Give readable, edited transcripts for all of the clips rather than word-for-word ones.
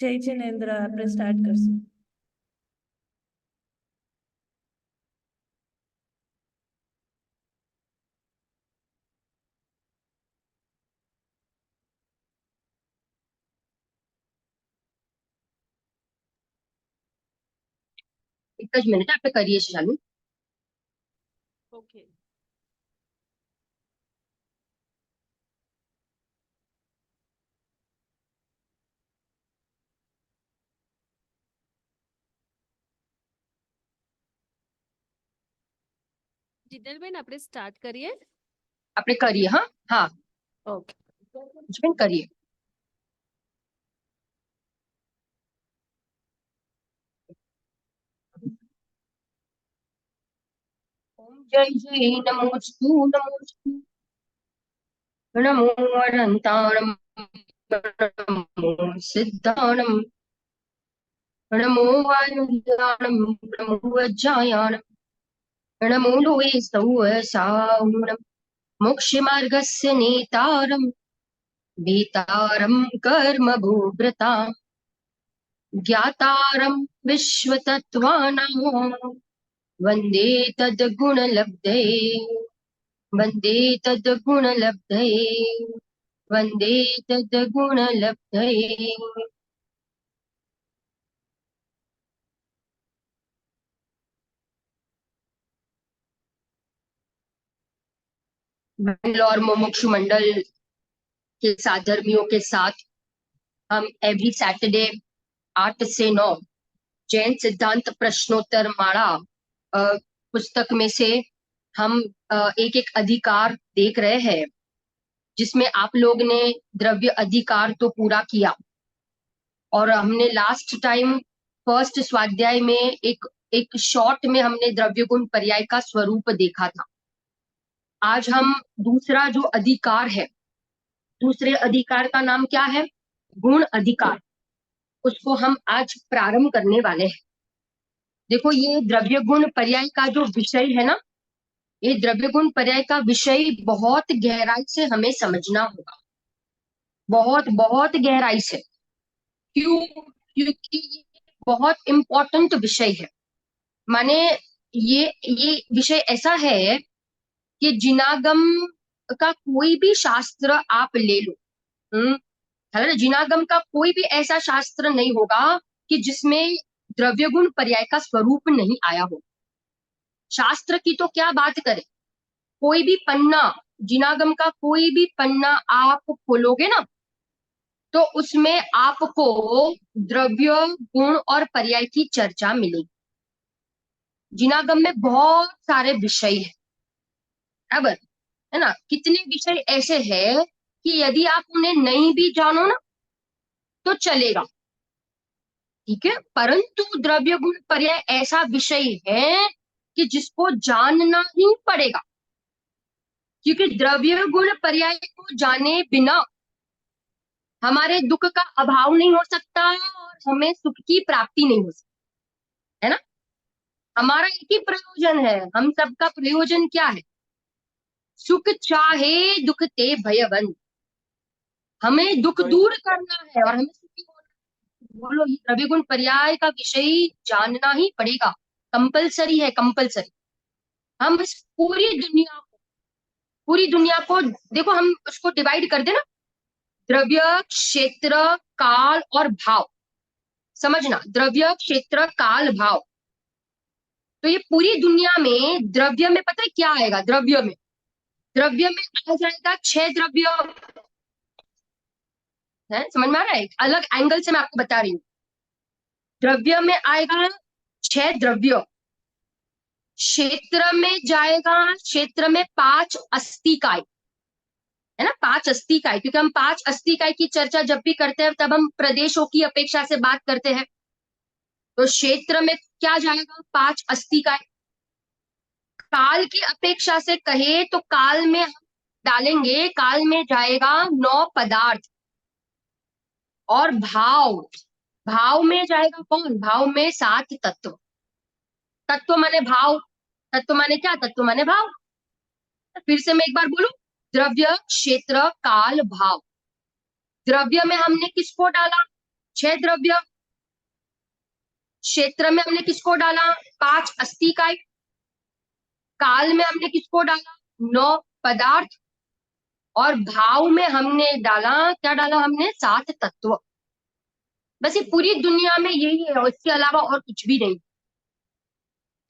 जय जिनेन्द्र, आपने स्टार्ट कर सकते। एक જ મિનિટ આપણે કરીએ છીએ ચાલુ. ओके। જીતેલબેન, આપણે સ્ટાર્ટ કરીએ. આપણે કરીએ. હા હા ઓકે, જોઈન કરીએ. ઓમ જય જય નમોસ્તુ નમોસ્તુ નમો અનંતાણમ નમો સિદ્ધાણમ નમો વાયુજાણમ નમો વજ્જાયાણમ નમો લોએ સૌ સાવણમ મોક્ષમાર્ગસ્ય નેતારમ વેતારમ કર્મ ભૂભ્રતા જ્ઞાતારમ વિશ્વતત્ત્વાનાં વંદે તદ્ગુણલબ્ધે વંદે તદ્ગુણલબ્ધે વંદે તદ્ગુણલબ્ધે. बैंगलोर मुमुक्षु मंडल के साधर्मियों के साथ हम एवरी सैटरडे 8 से 9 जैन सिद्धांत प्रश्नोत्तर माला पुस्तक में से हम एक एक अधिकार देख रहे हैं, जिसमें आप लोग ने द्रव्य अधिकार तो पूरा किया और हमने लास्ट टाइम फर्स्ट स्वाध्याय में एक शॉर्ट में हमने द्रव्य गुण पर्याय का स्वरूप देखा था. आज हम दूसरा जो अधिकार है, दूसरे अधिकार का नाम क्या है? गुण अधिकार. उसको हम आज प्रारंभ करने वाले हैं. देखो, ये द्रव्य गुण पर्याय का जो विषय है ना, ये द्रव्य गुण पर्याय का विषय बहुत गहराई से हमें समझना होगा, बहुत बहुत गहराई से. क्यों? क्योंकि ये बहुत इंपॉर्टेंट विषय है. माने ये विषय ऐसा है कि जिनागम का कोई भी शास्त्र आप ले लो, है ना, जिनागम का कोई भी ऐसा शास्त्र नहीं होगा कि जिसमें द्रव्य गुण पर्याय का स्वरूप नहीं आया हो. शास्त्र की तो क्या बात करें, कोई भी पन्ना, जिनागम का कोई भी पन्ना आप खोलोगे ना, तो उसमें आपको द्रव्य गुण और पर्याय की चर्चा मिलेगी. जिनागम में बहुत सारे विषय है, बराबर है ना. कितने विषय ऐसे हैं कि यदि आप उन्हें नहीं भी जानो ना तो चलेगा, ठीक है, परंतु द्रव्य गुण पर्याय ऐसा विषय है कि जिसको जानना ही पड़ेगा, क्योंकि द्रव्य गुण पर्याय को जाने बिना हमारे दुख का अभाव नहीं हो सकता और हमें सुख की प्राप्ति नहीं हो सकती, है ना. हमारा एक ही प्रयोजन है, हम सबका प्रयोजन क्या है? सुख चाहे दुख ते भयबंद. हमें दुख दूर करना है और हमें सुखी होना है. बोलो, ये द्रव्य गुण पर्याय का विषय जानना ही पड़ेगा, कंपलसरी है, कंपलसरी. हम इस पूरी दुनिया को देखो, हम उसको डिवाइड कर देना, द्रव्य, क्षेत्र, काल और भाव. समझना, द्रव्य, क्षेत्र, काल, भाव. तो ये पूरी दुनिया में द्रव्य में पता है क्या आएगा? द्रव्य में आ जाएगा 6 द्रव्य. है, समझ में आ रहा है? अलग एंगल से मैं आपको बता रही हूँ. द्रव्य में आएगा 6 द्रव्य. क्षेत्र में जाएगा, क्षेत्र में 5 अस्थिकाय, है ना, 5 अस्थिकाय. क्योंकि हम 5 अस्थिकाय की चर्चा जब भी करते हैं तब हम प्रदेशों की अपेक्षा से बात करते हैं. तो क्षेत्र में क्या जाएगा? 5 अस्थिकाय. काल की अपेक्षा से कहे तो काल में हम डालेंगे, काल में जाएगा 9 पदार्थ. और भाव में जाएगा कौन? भाव में 7 तत्व. तत्व माने भाव, तत्व माने क्या? तत्व माने भाव. फिर से मैं एक बार बोलूं, द्रव्य, क्षेत्र, काल, भाव. द्रव्य में हमने किसको डाला? 6 द्रव्य, क्षेत्र में हमने किसको डाला 5 अस्थि इकाई, काल में हमने किसको डाला 9 पदार्थ, और भाव में हमने डाला, क्या डाला हमने 7 तत्व। बस ये पूरी दुनिया में यही है, और इसके अलावा और कुछ भी नहीं।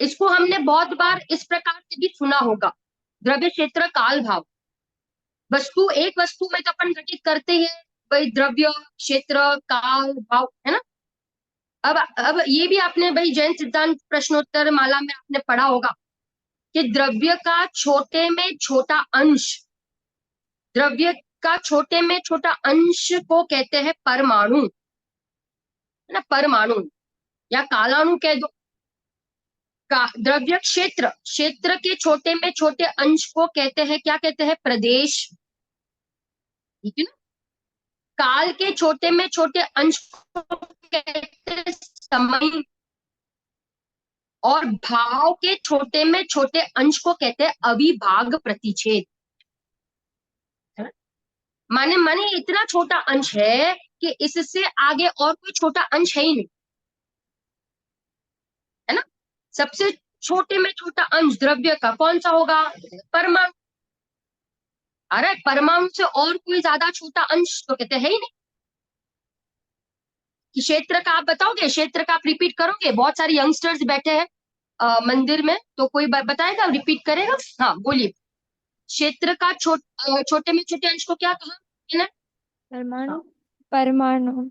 इसको हमने बहुत बार इस प्रकार से भी सुना होगा, द्रव्य क्षेत्र काल भाव। वस्तु, एक वस्तु में तो अपन घटित करते हैं भाई द्रव्य क्षेत्र काल भाव, है ना। अब ये भी आपने भाई जैन सिद्धांत प्रश्नोत्तर माला में आपने पढ़ा होगा कि द्रव्य का छोटे में छोटा अंश, द्रव्य का छोटे में छोटा अंश को कहते हैं परमाणु, है ना, परमाणु या कालाणु कह दो। द्रव्य क्षेत्र, क्षेत्र के छोटे में छोटे अंश को कहते हैं, क्या कहते हैं, प्रदेश, ठीक है ना। काल के छोटे में छोटे अंश को कहते हैं समय, और भाव के छोटे में छोटे अंश को कहते हैं अविभाग प्रतिच्छेद। माने माने इतना छोटा अंश है कि इससे आगे और कोई छोटा अंश है ही नहीं, है ना। सबसे छोटे में छोटा अंश द्रव्य का कौन सा होगा, परमाणु। अरे परमाणु से और कोई ज्यादा छोटा अंश तो कहते हैं ही नहीं। कि क्षेत्र का आप बताओगे, क्षेत्र का आप रिपीट करोगे, बहुत सारे यंगस्टर्स बैठे हैं मंदिर में, तो कोई बताएगा, रिपीट करेगा, हाँ बोलिए। क्षेत्र का छोटे में छोटे अंश को क्या कहा है? परमाणु, परमाणु,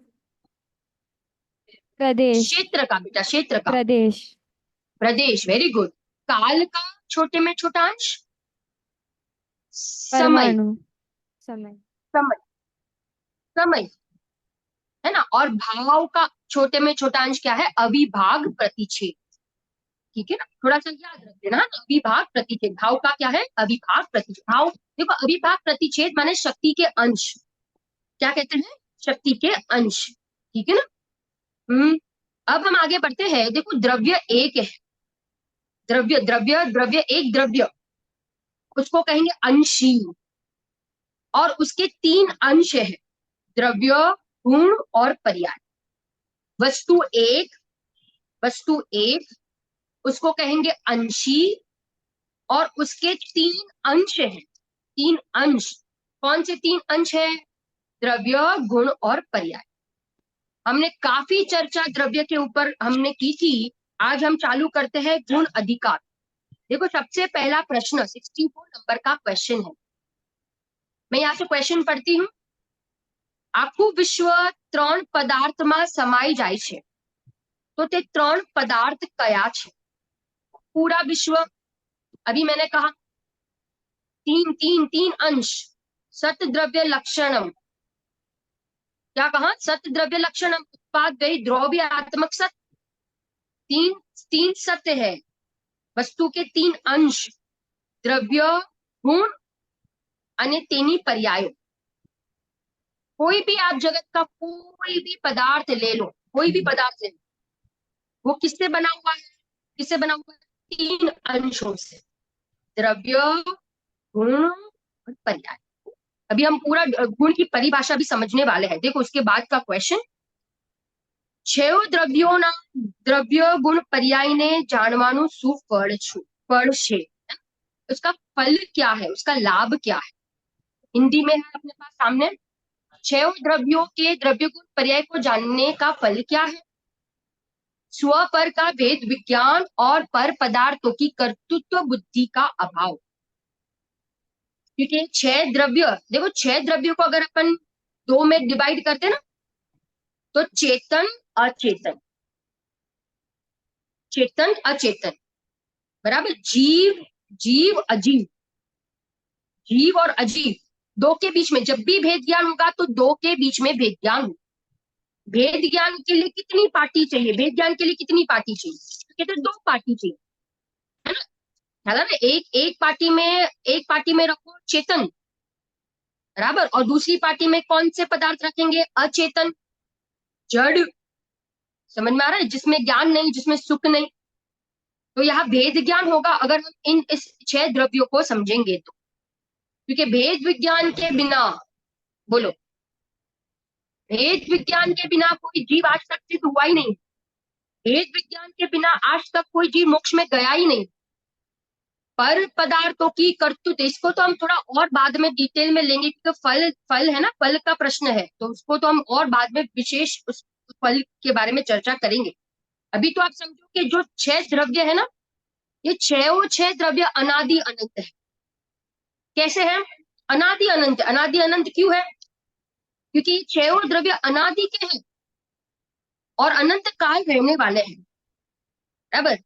प्रदेश, क्षेत्र का बेटा, क्षेत्र का प्रदेश, प्रदेश, वेरी गुड। काल का छोटे में छोटा अंश समय, परमाणु, समय, समय, समय, है ना। और भाव का छोटे में छोटा अंश क्या है, अविभाग प्रतिच्छेद, ठीक है ना। थोड़ा सा याद रख देना, अविभाग प्रतिच्छेद, भाव का क्या है, अविभाग प्रतिच्छेद। भाव देखो, अविभाग प्रतिच्छेद माने शक्ति के अंश, क्या कहते हैं, शक्ति के अंश, ठीक है ना। अब हम आगे बढ़ते हैं। देखो द्रव्य एक है, द्रव्य द्रव्य द्रव्य एक द्रव्य, उसको कहेंगे अंशी, और उसके 3 अंश है, द्रव्य, गुण और पर्याय। वस्तु एक, वस्तु एक उसको कहेंगे अंशी, और उसके 3 अंश हैं, 3 अंश। कौन से 3 अंश है, द्रव्य, गुण और पर्याय। हमने काफी चर्चा द्रव्य के ऊपर हमने की थी, आज हम चालू करते हैं गुण अधिकार। देखो सबसे पहला प्रश्न 64 नंबर का क्वेश्चन है, मैं यहाँ से क्वेश्चन पढ़ती हूँ। आखू विश्व 3 पदार्थમાં સમાઈ જાય છે, तो તે 3 पदार्थ कया છે? पूरा विश्व, अभी मैंने कहा 3 अंश, सत द्रव्य लक्षणम, क्या कहा, सत द्रव्य लक्षणम, उत्पाद व्यय द्रव्यात्मक सत, 3 सत्य है, वस्तु के 3 अंश, द्रव्य, गुण અને તેની पर्यायो। कोई भी आप जगत का कोई भी पदार्थ ले लो, कोई भी पदार्थ ले लो, वो किससे बना हुआ है, किससे बना हुआ है, 3 अंशों से, द्रव्य, गुण और पर्याय। अभी हम पूरा गुण की परिभाषा भी समझने वाले हैं। देखो उसके बाद का क्वेश्चन, 6 દ્રવ્યોના દ્રવ્ય ગુણ पर्यायને જાણવાનું શું ફળ છે, उसका फल क्या है, उसका लाभ क्या है। हिंदी में है अपने पास सामने, 6 द्रव्यों के द्रव्य गुण पर्याय को जानने का फल क्या है। स्व पर का भेद विज्ञान और पर पदार्थों की कर्तृत्व बुद्धि का अभाव। क्योंकि 6 द्रव्य, देखो 6 द्रव्यों को अगर अपन 2 में डिवाइड करते ना, तो चेतन अचेतन, चेतन अचेतन बराबर, जीव जीव अजीव, जीव और अजीव, 2 के बीच में जब भी भेद ज्ञान होगा तो 2 के बीच में भेद ज्ञान होगा। भेद ज्ञान के लिए कितनी पार्टी चाहिए, भेद ज्ञान के लिए कितनी पार्टी चाहिए, कहते 2 पार्टी चाहिए, है ना। एक पार्टी में रखो चेतन बराबर, और दूसरी पार्टी में कौन से पदार्थ रखेंगे, अचेतन, जड़, समझ में आ रहा है, जिसमें ज्ञान नहीं, जिसमें सुख नहीं। तो यहाँ भेद ज्ञान होगा अगर हम इस 6 द्रव्यों को समझेंगे तो, क्योंकि भेद विज्ञान के बिना, बोलो, भेद विज्ञान के बिना कोई जीव आज तक सिद्ध हुआ ही नहीं। भेद विज्ञान के बिना आज तक कोई जीव मोक्ष में गया ही नहीं। पर पदार्थों की कर्तृत्व, इसको तो हम थोड़ा और बाद में डिटेल में लेंगे, क्योंकि फल फल है ना, फल का प्रश्न है, तो उसको तो हम और बाद में विशेष उस फल के बारे में चर्चा करेंगे। अभी तो आप समझो कि जो 6 द्रव्य है ना, ये 6 द्रव्य अनादि अनंत है। कैसे है? अनादि अनंत। अनादि अनंत क्यों है? क्योंकि ये 6 द्रव्य अनादि के हैं और अनंत काल रहने वाले हैं। बराबर।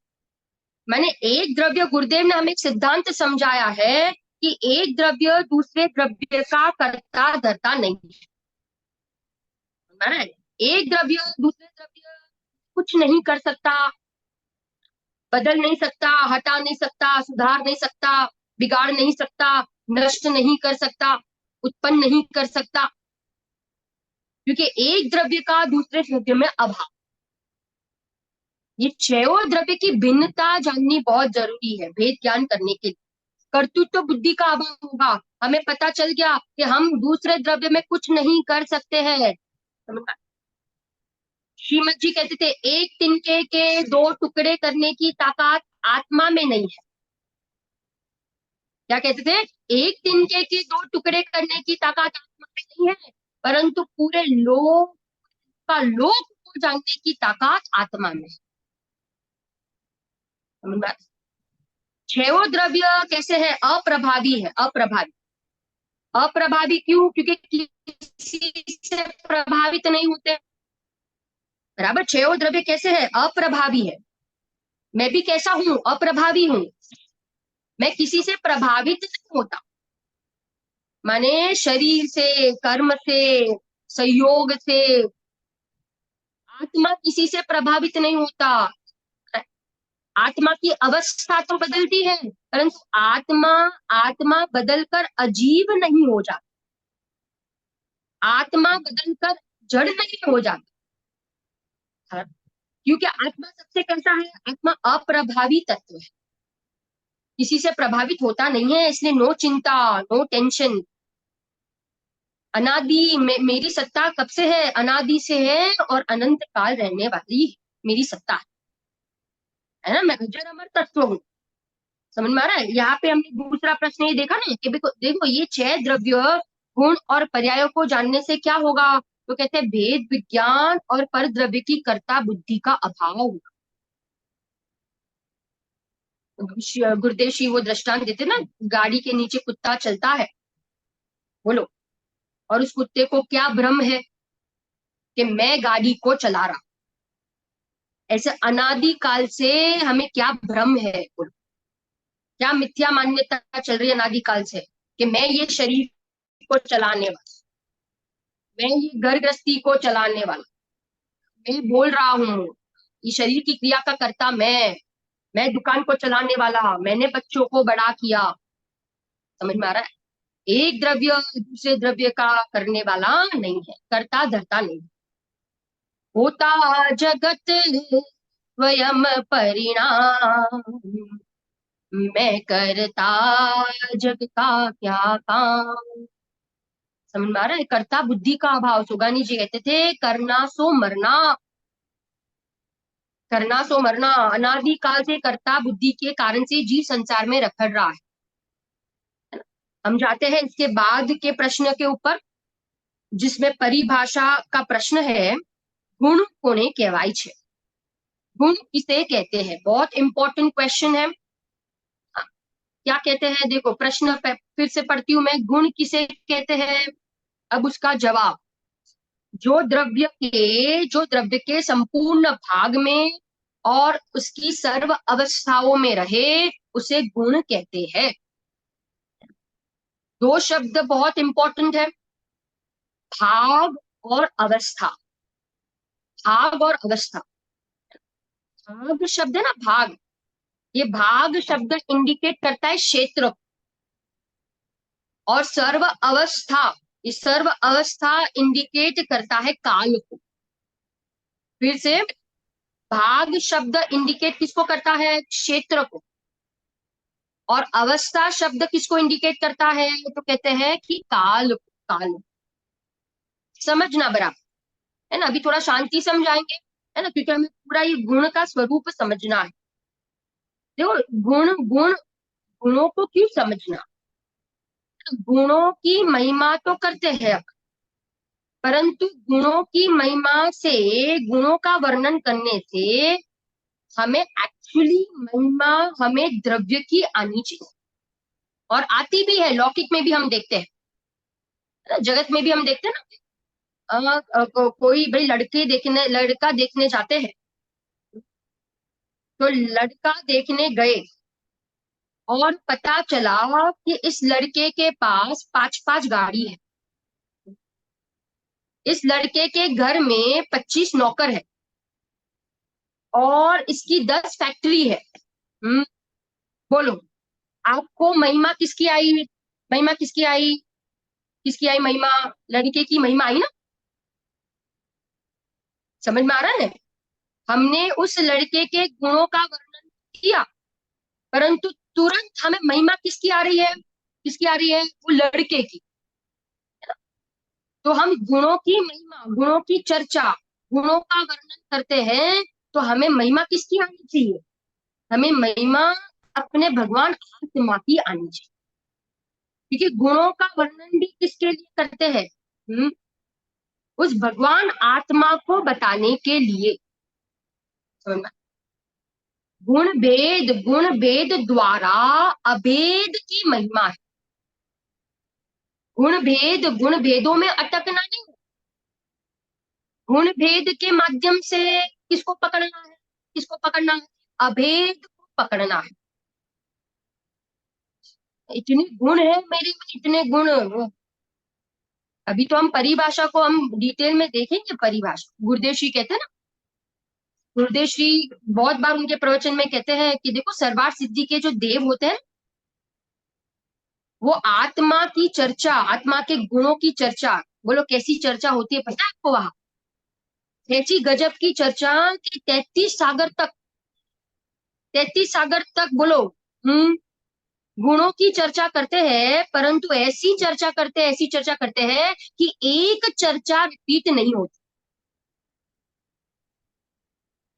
मैंने एक द्रव्य, गुरुदेव ने हमें एक सिद्धांत समझाया है कि एक द्रव्य दूसरे द्रव्य का कर्ता धर्ता नहीं है। एक द्रव्य दूसरे द्रव्य कुछ नहीं कर सकता, बदल नहीं सकता, हटा नहीं सकता, सुधार नहीं सकता, बिगाड़ नहीं सकता, नष्ट नहीं कर सकता, उत्पन्न नहीं कर सकता, क्योंकि एक द्रव्य का दूसरे द्रव्य में अभाव। ये 6 द्रव्य की भिन्नता जाननी बहुत जरूरी है भेद ज्ञान करने के लिए। कर्तृत्व बुद्धि का अभाव होगा, हमें पता चल गया कि हम दूसरे द्रव्य में कुछ नहीं कर सकते हैं। श्रीमद जी कहते थे एक तिनके के 2 टुकड़े करने की ताकत आत्मा में नहीं है। क्या कहते थे? एक तिनके के 2 टुकड़े करने की ताकत आत्मा में नहीं है, परंतु पूरे लोक का लोक को जानने की ताकत आत्मा में है। 6 द्रव्य कैसे है? अप्रभावी है। अप्रभावी। अप्रभावी क्यों? क्योंकि किसी से प्रभावित नहीं होते। बराबर। 6 द्रव्य कैसे है? अप्रभावी है। मैं भी कैसा हूं? अप्रभावी हूं। मैं किसी से प्रभावित नहीं होता, माने शरीर से, कर्म से, संयोग से। आत्मा किसी से प्रभावित नहीं होता। आत्मा की अवस्था तो बदलती है, परंतु आत्मा आत्मा बदलकर अजीब नहीं हो जाता, आत्मा बदलकर जड़ नहीं हो जाता। क्योंकि आत्मा सबसे कैसा है? आत्मा अप्रभावी तत्व है, किसी से प्रभावित होता नहीं है, इसलिए नो चिंता, नो टेंशन। अनादि मेरी सत्ता कब से है? अनादि से है और अनंत काल रहने वाली मेरी सत्ता है ना। मैं अजर अमर तत्व हूँ। समझ में आ रहा है? यहाँ पे हमने दूसरा प्रश्न ये देखा ना कि देखो ये 6 द्रव्य गुण और पर्यायों को जानने से क्या होगा? तो कहते हैं भेद विज्ञान और पर द्रव्य की कर्ता बुद्धि का अभाव होगा। गुरुदेव श्री वो दृष्टांत देते ना, गाड़ी के नीचे कुत्ता चलता है, बोलो, और उस कुत्ते को क्या भ्रम है कि मैं गाड़ी को चला रहा। ऐसे अनादि काल से हमें क्या भ्रम है, बोलो, क्या मिथ्या मान्यता चल रही है अनादि काल से कि मैं ये शरीर को चलाने वाला, मैं ये घर गृहस्थी को चलाने वाला, मैं बोल रहा हूँ, ये शरीर की क्रिया का कर्ता मैं दुकान को चलाने वाला, मैंने बच्चों को बड़ा किया। समझ में आ रहा है? एक द्रव्य दूसरे द्रव्य का करने वाला नहीं है, कर्ता धर्ता नहीं। होता जगत स्वयं परिणाम, मैं करता जग का क्या काम। समझ में आ रहा है? कर्ता बुद्धि का अभाव। सुगानी जी कहते थे करना सो मरना, करना सो मरना। अनादि काल से कर्ता बुद्धि के कारण से जीव संसार में रखड़ रहा है। हम जाते हैं इसके बाद के प्रश्न के ऊपर, जिसमें परिभाषा का प्रश्न है, गुण कोने कहवाय छे। गुण किसे कहते हैं? बहुत इंपॉर्टेंट क्वेश्चन है। क्या कहते हैं? देखो प्रश्न फिर से पढ़ती हूं मैं, गुण किसे कहते हैं? अब उसका जवाब, जो द्रव्य के संपूर्ण भाग में और उसकी सर्व अवस्थाओं में रहे उसे गुण कहते हैं। 2 शब्द बहुत इंपॉर्टेंट है, भाग और अवस्था। भाग और अवस्था। भाग शब्द है ना, भाग, ये भाग शब्द इंडिकेट करता है क्षेत्र, और सर्व अवस्था, ये सर्व अवस्था इंडिकेट करता है काल को। फिर से, भाग शब्द इंडिकेट किसको करता है? क्षेत्र को। और अवस्था शब्द किसको इंडिकेट करता है? तो कहते हैं कि काल को। काल, समझना बराबर। है ना। अभी थोड़ा शांति समझाएंगे, है ना, क्योंकि हमें पूरा ये गुण का स्वरूप समझना है। देखो, गुण गुण गुणों को क्यों समझना, गुणों की महिमा तो करते हैं, परंतु गुणों की महिमा से, गुणों का वर्णन करने से हमें एक्चुअली महिमा, हमें द्रव्य की आनी चाहिए, और आती भी है। लौकिक में भी हम देखते हैं, है ना, जगत में भी हम देखते हैं ना। कोई भाई लड़का देखने जाते हैं, तो लड़का देखने गए और पता चला कि इस लड़के के पास 5-5 गाड़ी है, इस लड़के के घर में 25 नौकर है, और इसकी 10 फैक्ट्री है। बोलो, आपको महिमा किसकी आई? महिमा किसकी आई? किसकी आई महिमा? लड़के की महिमा आई ना। समझ में आ रहा है? हमने उस लड़के के गुणों का वर्णन किया, परंतु तुरंत हमें महिमा किसकी आ रही है? किसकी आ रही है? वो लड़के की। तो हम गुणों की महिमा, गुणों की चर्चा, गुणों का वर्णन करते हैं, तो हमें महिमा किसकी आनी चाहिए? हमें महिमा अपने भगवान आत्मा की आनी चाहिए, क्योंकि गुणों का वर्णन भी किसके लिए करते हैं? उस भगवान आत्मा को बताने के लिए। समझ में? गुण भेद द्वारा अभेद की महिमा है। गुण भेदों में अटकना नहीं, गुण भेद के माध्यम से किसको पकड़ना है? किसको पकड़ना है? अभेद को पकड़ना है। इतने गुण है मेरे में, इतने गुण। अभी तो हम परिभाषा को हम डिटेल में देखेंगे। परिभाषा गुरुदेव श्री कहते हैं ना, गुरुदेव श्री बहुत बार उनके प्रवचन में कहते हैं कि देखो, सर्वार्थ सिद्धि के जो देव होते हैं, वो आत्मा की चर्चा, आत्मा के गुणों की चर्चा, बोलो कैसी चर्चा होती है पता है आपको? वहां ऐसी गजब की चर्चा कि 33 सागर तक बोलो, हम्म गुणों की चर्चा करते हैं, परंतु ऐसी चर्चा करते हैं, ऐसी चर्चा करते हैं कि एक चर्चा रिपीट नहीं होती।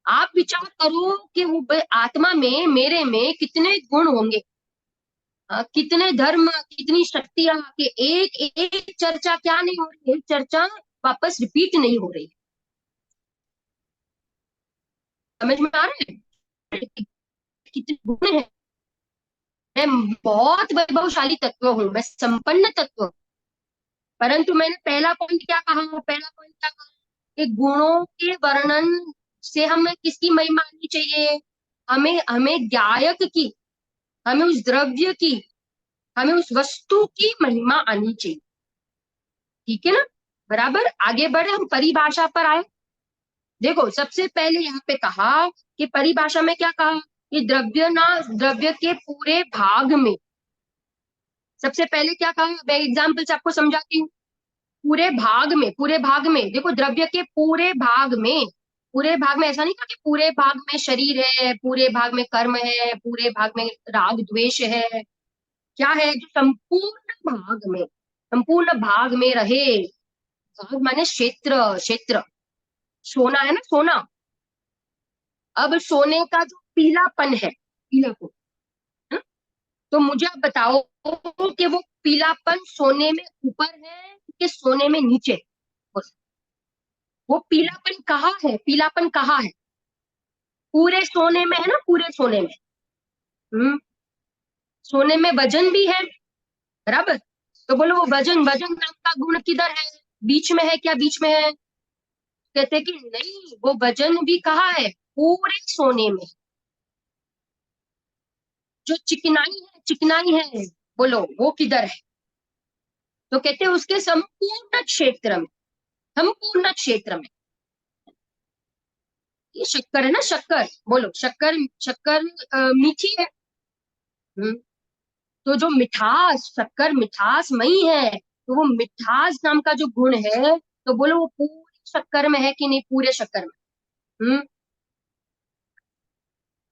आप विचार करो कि वो आत्मा में, मेरे में कितने गुण होंगे, कितने धर्म, कितनी शक्तियां, कि एक एक चर्चा क्या नहीं हो रही, एक चर्चा वापस रिपीट नहीं हो रही। समझ में आ रहा है कितने गुण है? मैं बहुत वैभवशाली तत्व हूँ, मैं संपन्न तत्व हूँ, परंतु मैंने पहला पॉइंट क्या कहा? पहला पॉइंट क्या कहा? कि गुणों के वर्णन से हमें किसकी महिमा आनी चाहिए? हमें हमें गायक की, हमें उस द्रव्य की, हमें उस वस्तु की महिमा आनी चाहिए। ठीक है ना? बराबर। आगे बढ़े, हम परिभाषा पर आए। देखो, सबसे पहले यहाँ पे कहा कि परिभाषा में क्या कहा कि द्रव्य के पूरे भाग में। सबसे पहले क्या कहा? मैं एग्जाम्पल से आपको समझाती हूँ। पूरे भाग में, पूरे भाग में देखो, द्रव्य के पूरे भाग में, पूरे भाग में ऐसा नहीं कहा कि पूरे भाग में शरीर है, पूरे भाग में कर्म है, पूरे भाग में राग द्वेष है। क्या है? जो संपूर्ण भाग में, संपूर्ण भाग में रहे। भाग माने क्षेत्र, क्षेत्र। सोना है ना, सोना। अब सोने का जो पीलापन है, पीलापन, है? तो मुझे आप बताओ कि वो पीलापन सोने में ऊपर है कि सोने में नीचे? वो पीलापन कहाँ है? पीलापन कहाँ है? पूरे सोने में है ना, पूरे सोने में। हम्म सोने में वजन भी है, बराबर। तो बोलो, वो वजन, वजन नाम का गुण किधर है? बीच में है क्या? बीच में है? कहते कि नहीं, वो वजन भी कहाँ है? पूरे सोने में। जो चिकनाई है, बोलो वो किधर है? तो कहते हैं उसके संपूर्ण क्षेत्र में, संपूर्ण क्षेत्र में। ये शक्कर है ना, शक्कर। बोलो, शक्कर, शक्कर मीठी है। हम्म तो जो मिठास, शक्कर मिठासमयी है, तो वो मिठास नाम का जो गुण है, तो बोलो वो पूरे शक्कर में है कि नहीं? पूरे शक्कर में।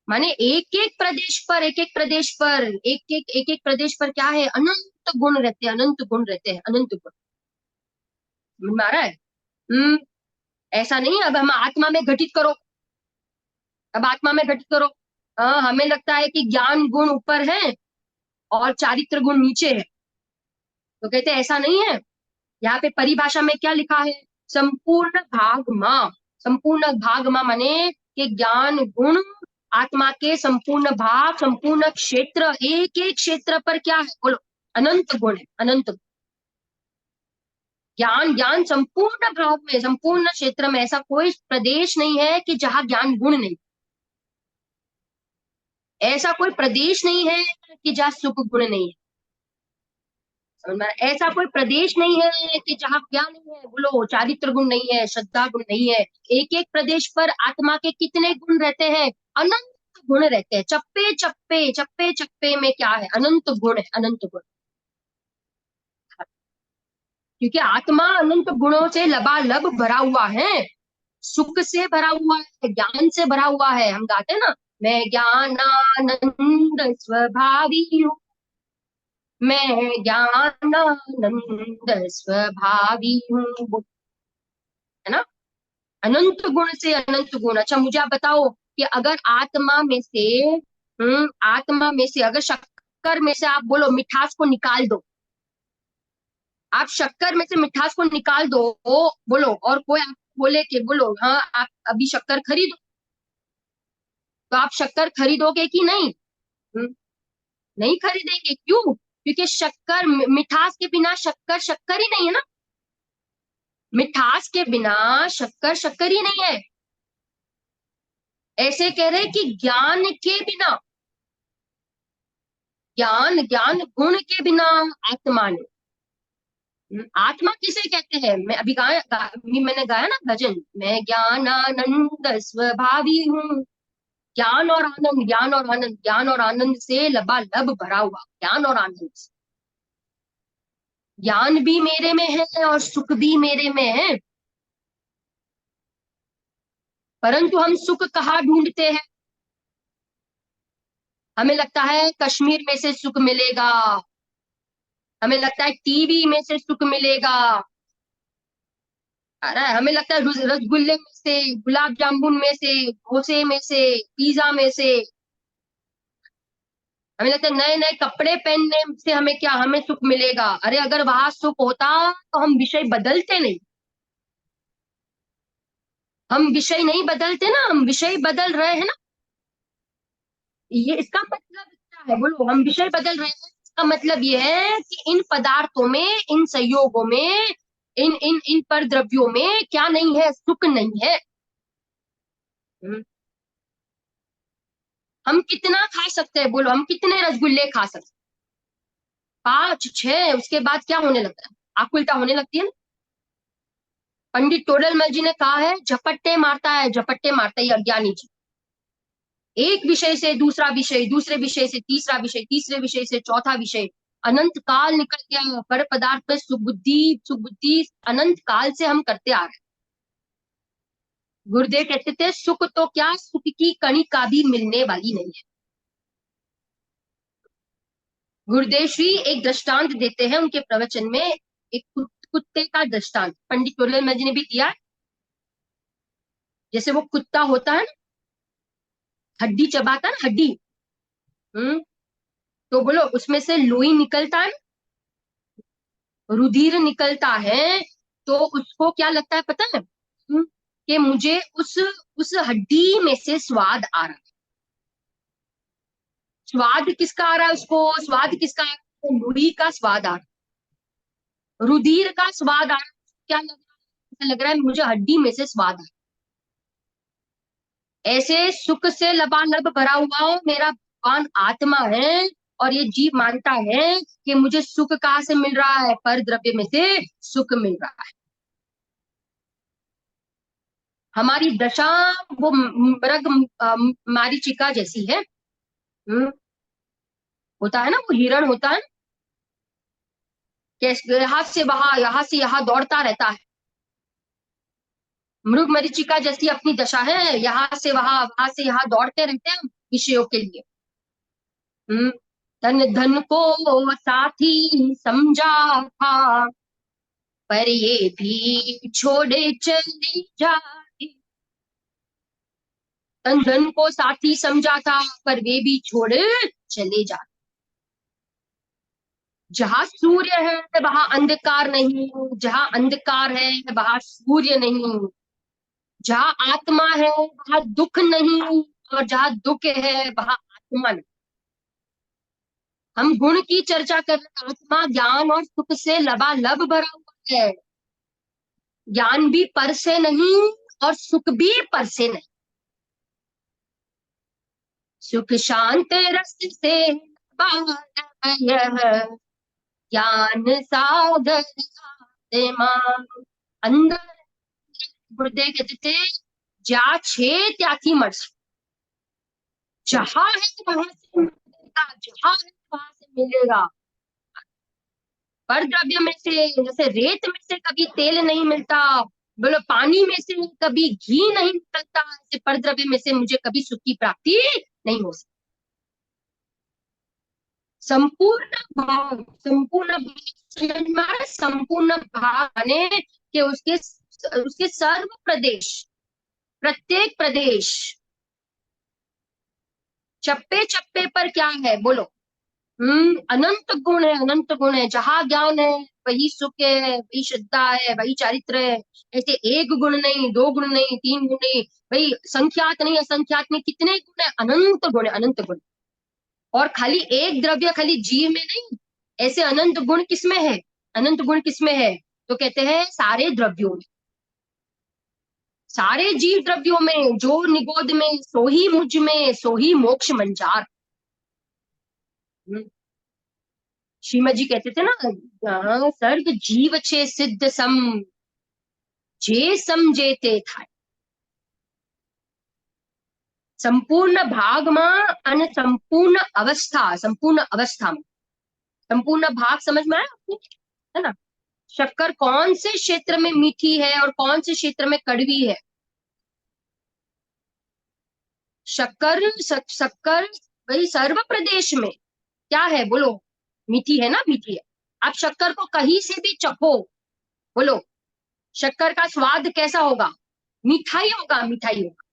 माने एक एक प्रदेश पर क्या है? अनंत गुण रहते हैं, अनंत गुण रहते हैं, अनंत गुण। समझ में आ रहा है? ऐसा नहीं अब हम आत्मा में घटित करो, अब आत्मा में घटित करो। हाँ, हमें लगता है कि ज्ञान गुण ऊपर है और चारित्र गुण नीचे है, तो कहते हैं ऐसा नहीं है। यहाँ पे परिभाषा में क्या लिखा है? संपूर्ण भागमा। संपूर्ण भागमा माने कि ज्ञान गुण आत्मा के संपूर्ण भाग, संपूर्ण क्षेत्र, एक एक क्षेत्र पर क्या है बोलो? अनंत गुण है, अनंत गुण। ज्ञान ज्ञान संपूर्ण भाग में, संपूर्ण क्षेत्र में ऐसा कोई प्रदेश नहीं है कि जहां ज्ञान गुण नहीं, ऐसा कोई प्रदेश नहीं है कि जहां सुख गुण नहीं है। समझ में आया? ऐसा कोई प्रदेश नहीं है कि जहां क्या नहीं है बोलो? चारित्र गुण नहीं है, श्रद्धा गुण नहीं है। एक एक प्रदेश पर आत्मा के कितने गुण रहते हैं? अनंत गुण रहते हैं। चप्पे चप्पे चप्पे चप्पे में क्या है? अनंत गुण है, अनंत गुण। क्योंकि आत्मा अनंत गुणों से लबालब भरा हुआ है, सुख से भरा हुआ है, ज्ञान से भरा हुआ है। हम गाते हैं ना, मैं ज्ञानानंद स्वभावी हूँ, मैं ज्ञानानंद स्वभावी हूँ, है ना? अनंत गुण से अनंत गुण। अच्छा मुझे आप बताओ कि अगर आत्मा में से अगर शक्कर में से आप बोलो मिठास को निकाल दो, आप शक्कर में से मिठास को निकाल दो बोलो, और कोई आप बोले कि बोलो हाँ आप अभी शक्कर खरीदो, तो आप शक्कर खरीदोगे कि नहीं? हम्म, नहीं खरीदेंगे। क्यों? क्योंकि शक्कर, मिठास के बिना शक्कर शक्कर ही नहीं है ना। मिठास के बिना शक्कर शक्कर ही नहीं है। ऐसे कह रहे कि ज्ञान के बिना, ज्ञान ज्ञान गुण के बिना आत्मा ने, आत्मा किसे कहते हैं? मैं अभी मैंने गाया ना भजन, मैं ज्ञानानंद स्वभावी हूँ। ज्ञान और आनंद, ज्ञान और आनंद, ज्ञान और आनंद से लबालब भरा हुआ, ज्ञान और आनंद से। ज्ञान भी मेरे में है और सुख भी मेरे में है, परंतु हम सुख कहाँ ढूंढते हैं? हमें लगता है कश्मीर में से सुख मिलेगा, हमें लगता है टीवी में से सुख मिलेगा, अरे हमें लगता है रसगुल्ले में से, गुलाब जामुन में से, डोसे में से, पिज्जा में से। हमें लगता है नए नए कपड़े पहनने से हमें क्या, हमें सुख मिलेगा। अरे अगर वहां सुख होता तो हम विषय बदलते नहीं, हम विषय नहीं बदलते ना, हम विषय बदल रहे हैं ना। ये इसका मतलब क्या है बोलो? हम विषय बदल रहे हैं, इसका मतलब ये है कि इन पदार्थों में, इन संयोगों में, इन पर द्रव्यों में क्या नहीं है? सुख नहीं है। हम्म, हम कितना खा सकते हैं बोलो? हम कितने रसगुल्ले खा सकते हैं? 5 6, उसके बाद क्या होने लगता है? आकुलता होने लगती है ना। पंडित टोडरमल जी ने कहा है, झपट्टे मारता है, झपट्टे मारता है ये अज्ञानी जी। एक विषय से दूसरा विषय, दूसरे विषय से तीसरा विषय, तीसरे विषय से चौथा विषय, अनंत काल निकल गया। पर पदार्थ में सुबुद्धि, सुबुद्धि अनंत काल से हम करते आ रहे हैं। गुरुदेव कहते थे सुख तो क्या, सुख की कणिका भी मिलने वाली नहीं है। गुरुदेव श्री एक दृष्टांत देते हैं उनके प्रवचन में, एक कुत्ते का दृष्टांत पंडित टोडरमल जी ने भी दिया। जैसे वो कुत्ता होता है ना, हड्डी चबाता है ना, हड्डी। तो बोलो उसमें से लोई निकलता है, रुधिर निकलता है, तो उसको क्या लगता है पता है? कि मुझे उस हड्डी में से स्वाद आ रहा है। स्वाद किसका आ रहा है उसको? स्वाद किसका आ रहा है? तो लोई का स्वाद आ रहा है, रुधिर का स्वाद आ रहा है। क्या लग रहा है? ऐसा लग रहा है मुझे हड्डी में से स्वाद आ रहा है। ऐसे सुख से लबालब भरा हुआ मेरा भगवान आत्मा है, और ये जीव मानता है कि मुझे सुख कहाँ से मिल रहा है? पर द्रव्य में से सुख मिल रहा है। हमारी दशा वो मृग मारीचिका जैसी है। हम्म, होता है ना, वो हिरण होता है, कैसे यहाँ से वहां, यहाँ से यहाँ दौड़ता रहता है। मृग मरीचिका जैसी अपनी दशा है, यहाँ से वहां से यहाँ दौड़ते रहते हैं हम विषयों के लिए। हम्म, धन धन को साथी समझा था, पर ये भी छोड़े चले जाए। तन धन को साथी समझा था, पर वे भी छोड़े चले जाते। जहां सूर्य है वहां अंधकार नहीं, जहां अंधकार है वहां सूर्य नहीं, जहां आत्मा है वहां दुख नहीं, और जहां दुख है वहां आत्मा नहीं। हम गुण की चर्चा कर रहे हैं, आत्मा ज्ञान और सुख से लबालब भरा हुआ है। ज्ञान भी पर से नहीं और सुख भी पर से नहीं। सुख शांत रस से यह ज्ञान सागर आत्मा। अंदर गुरुदेव कहते थे, जा छे त्याथी मरसी। जहां है वहां से मिलेगा, जहां है वहां से मिलेगा। पर द्रव्य में से, जैसे रेत में से कभी तेल नहीं मिलता, बोलो पानी में से कभी घी नहीं निकलता, ऐसे पर द्रव्य में से मुझे कभी सुख की प्राप्ति नहीं हो सकती। संपूर्ण भाव, संपूर्ण भाव, संपूर्ण भाव माने कि उसके सर्व प्रदेश, प्रत्येक प्रदेश, चप्पे चप्पे पर क्या है बोलो? अनंत गुण है, अनंत गुण है। जहां ज्ञान है वही सुख है, वही श्रद्धा है, वही चारित्र है। ऐसे एक गुण नहीं, दो गुण नहीं, तीन गुण नहीं, भाई संख्यात नहीं, असंख्यात नहीं, कितने गुण है? अनंत गुण है, अनंत गुण। और खाली एक द्रव्य, खाली जीव में नहीं, ऐसे अनंत गुण किसमें है? अनंत गुण किसमें है? तो कहते हैं सारे द्रव्यों में, सारे जीव द्रव्यों में। जो निगोद में सो ही मुझ में, सो ही मोक्ष मंजार। श्रीमद जी कहते थे ना, सर्ग जीव छे सिद्ध सम, जे समझे ते थाय। संपूर्ण भाग में અને संपूर्ण अवस्था, संपूर्ण अवस्था में। संपूर्ण भाग समझ में आया आपको, है ना? शक्कर कौन से क्षेत्र में मीठी है और कौन से क्षेत्र में कड़वी है? शक्कर शक्कर भाई सर्व प्रदेश में क्या है बोलो? मीठी है ना, मीठी है। आप शक्कर को कहीं से भी चखो, बोलो शक्कर का स्वाद कैसा होगा? मिठाई होगा, मिठाई होगा।